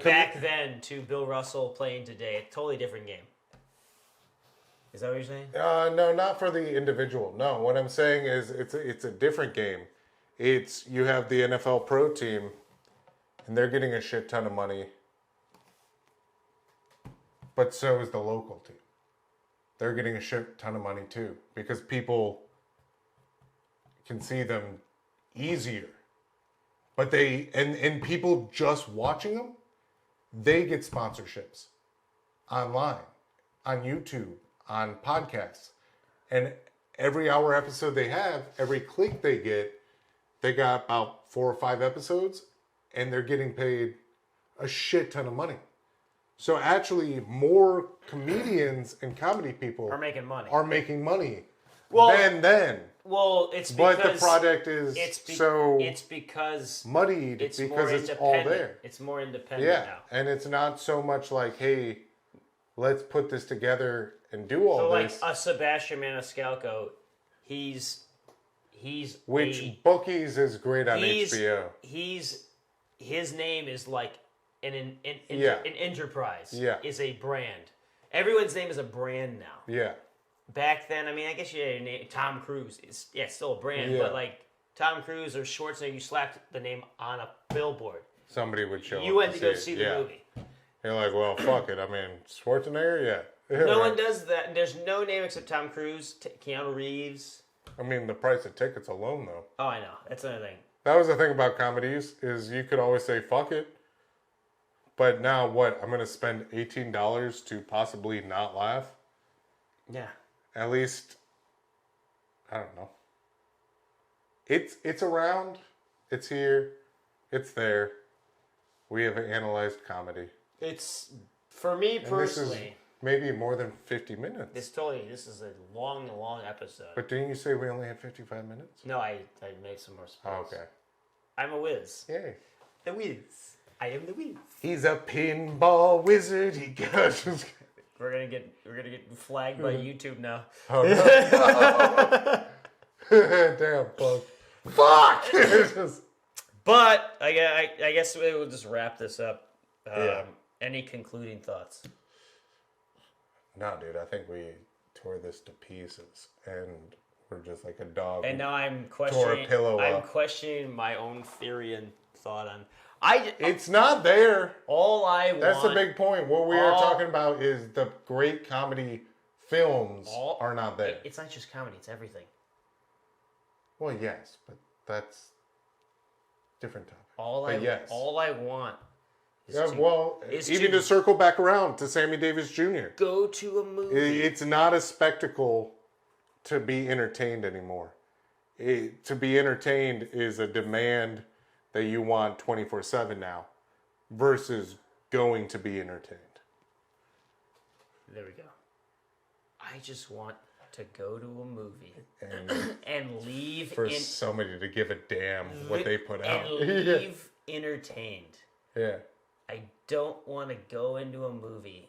back then to Bill Russell playing today. A totally different game. Is that what you're saying? No, not for the individual. No, what I'm saying is it's a different game. You have the NFL pro team, and they're getting a shit ton of money, but so is the local team. They're getting a shit ton of money too, because people can see them easier. But and people just watching them, they get sponsorships online, on YouTube, on podcasts. And every hour episode they have, every click they get, they got about 4 or 5 episodes, and they're getting paid a shit ton of money. So actually, more comedians and comedy people are making money. Than then. Well, it's because... But the product is it's because... muddied, it's because it's all there. It's more independent now. And it's not so much like, hey, let's put this together and do all this. So like a Sebastian Maniscalco, Bookies is great on HBO. His name is like an enterprise. Yeah. Is a brand. Everyone's name is a brand now. Yeah. Back then, I mean, I guess you had a name, Tom Cruise. It's still a brand, but like Tom Cruise or Schwarzenegger, you slapped the name on a billboard. Somebody would show up. You went to go see the movie. You're like, well, fuck it. I mean, Schwarzenegger, yeah. No one does that. There's no name except Tom Cruise, Keanu Reeves. I mean, the price of tickets alone, though. Oh, I know. That's another thing. That was the thing about comedies, is you could always say, fuck it. But now what? I'm going to spend $18 to possibly not laugh? Yeah. At least, I don't know. It's around. It's here. It's there. We have analyzed comedy. It's, for me personally... This is maybe more than 50 minutes. This is a long episode. But didn't you say we only had 55 minutes? No, I made some more space. Oh, okay. I'm a whiz. Yay. The whiz. I am the whiz. He's a pinball wizard. He goes... We're gonna get flagged by YouTube now. Oh no! Damn, fuck! But I guess we'll just wrap this up. Any concluding thoughts? No, dude. I think we tore this to pieces, and we're just like a dog. And now I'm questioning. Tore a pillow I'm up. questioning my own theory and thought on. It's not there. That's the big point. What we are talking about is the great comedy films are not there. It's not just comedy; it's everything. Well, yes, but that's different topic. All I want. Even to circle back around to Sammy Davis Jr. Go to a movie. It's not a spectacle to be entertained anymore. To be entertained is a demand that you want 24/7 now, versus going to be entertained. There we go. I just want to go to a movie and leave for somebody to give a damn what they put out and leave entertained. Yeah. I don't want to go into a movie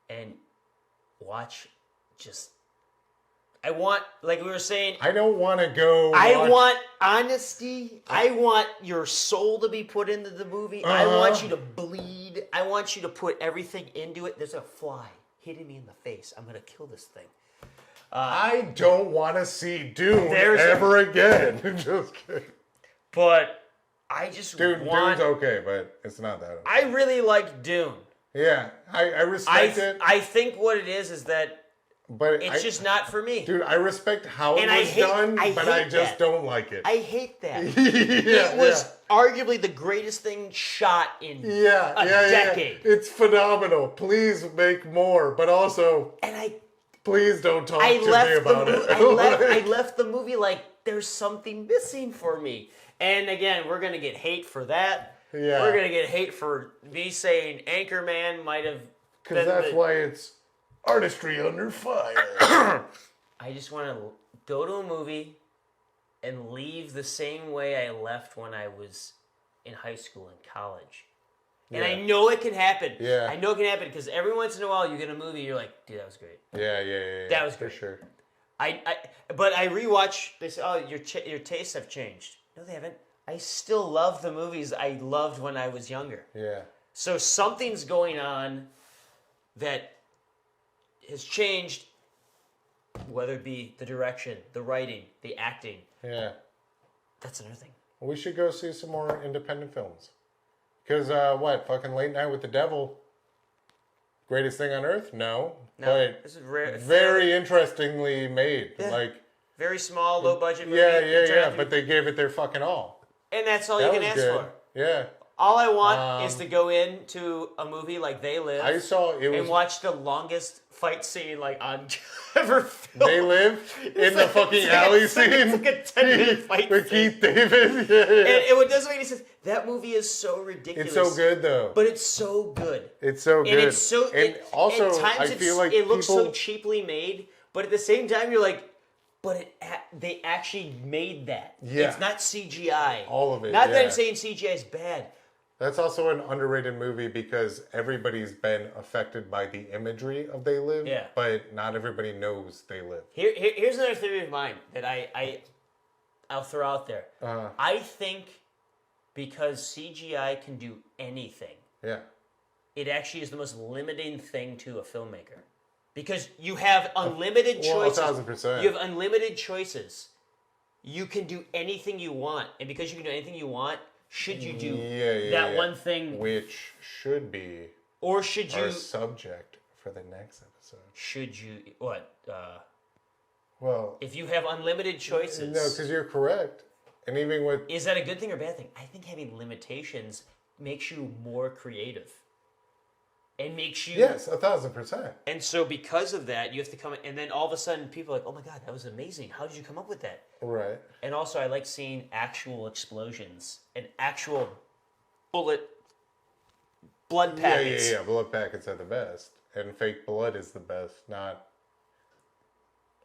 and watch just. I want, like we were saying... I don't want to go... I want honesty. I want your soul to be put into the movie. I want you to bleed. I want you to put everything into it. There's a fly hitting me in the face. I'm going to kill this thing. I don't want to see Dune ever again. Just kidding. But I just Dune's okay, but it's not that okay. I really like Dune. Yeah, I respect it. I think what it is that but it's just not for me. Dude, I respect how it was done, but I just don't like it. I hate that. It was arguably the greatest thing shot in a decade. Yeah. It's phenomenal. Please make more, but also... Please don't talk to me about it. I left the movie like there's something missing for me. And again, we're going to get hate for that. Yeah. We're going to get hate for me saying Anchorman might have... Because that's why it's artistry under fire. I just want to go to a movie and leave the same way I left when I was in high school and college. And I know it can happen. Yeah. I know it can happen because every once in a while you get a movie and you're like, dude, that was great. Yeah. That was great. For sure. But I rewatch. They say, oh, your tastes have changed. No, they haven't. I still love the movies I loved when I was younger. Yeah. So something's going on that has changed, whether it be the direction, the writing, the acting. Yeah. That's another thing. We should go see some more independent films. Because, fucking Late Night with the Devil, greatest thing on earth? No. But this is rare, very interestingly made. Yeah. Like, very small, low budget movie. Yeah. But they gave it their fucking all. And that's all you can ask for. Yeah. All I want is to go into a movie like They Live. I saw it was, and watch the longest fight scene like on ever filmed. They Live in the fucking alley scene. It's like a 10-minute fight with scene. Keith David. Yeah. And it doesn't make any sense. That movie is so ridiculous. It's so good though. But it's so good. It's so good. And it's so. And also, at times I feel like it looks so cheaply made, but at the same time, you're like, but they actually made that. Yeah. It's not CGI. All of it. Not that I'm saying CGI is bad. That's also an underrated movie because everybody's been affected by the imagery of They Live, but not everybody knows They Live. Here's another theory of mine that I'll throw out there. I think because CGI can do anything, it actually is the most limiting thing to a filmmaker. Because you have unlimited choices. 1,000%. You have unlimited choices. You can do anything you want. And because you can do anything you want, should you do that one thing? Which should be or should you our subject for the next episode. Should you what? Well, if you have unlimited choices. No, because you're correct. And even with is that a good thing or bad thing? I think having limitations makes you more creative. And makes you 1,000%. And so because of that, you have to come and then all of a sudden people are like, oh my god, that was amazing. How did you come up with that? Right. And also I like seeing actual explosions and actual blood packets. Yeah. Blood packets are the best. And fake blood is the best, not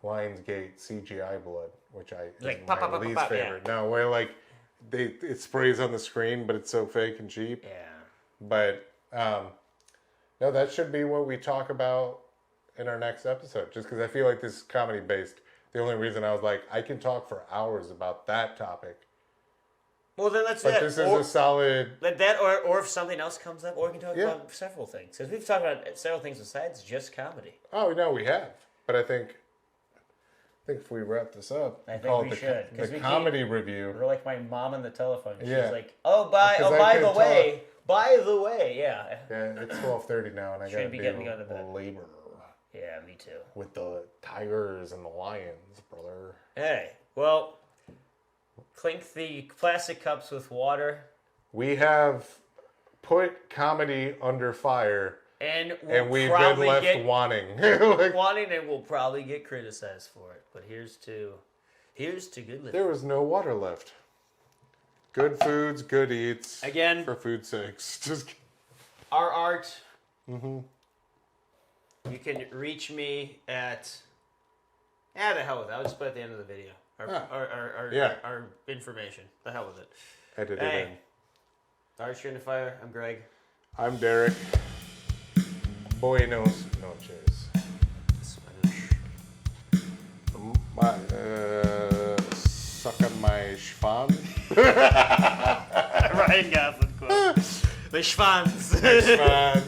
Lionsgate CGI blood, which is my least favorite. No, where like it sprays on the screen, but it's so fake and cheap. Yeah. But no, that should be what we talk about in our next episode. Just because I feel like this is comedy based. The only reason I was like, I can talk for hours about that topic. Well, then let's. But this is a solid. That or if something else comes up, or we can talk about several things. Because we've talked about several things besides just comedy. Oh no, we have. But I think if we wrap this up, I think we should. The comedy review. We're like my mom on the telephone. She's like, by the way, yeah. Yeah, it's 12:30 now, and I gotta be getting out of bed. Labor. Yeah, me too. With the tigers and the lions, brother. Hey, well, clink the plastic cups with water. We have put comedy under fire, and we've been left wanting. Wanting, and we'll probably get criticized for it. But here's to good living. There was no water left. Good foods, good eats. Again, for food's sakes. Just our art. Mm-hmm. You can reach me at. The hell with it. I'll just put it at the end of the video. Our information. The hell with it. Edit it in. Artistry Under Fire. I'm Greg. I'm Derrick. Buenos noches. Suck on my schwan. Ryan Gosling quote. The schwans. The schwan.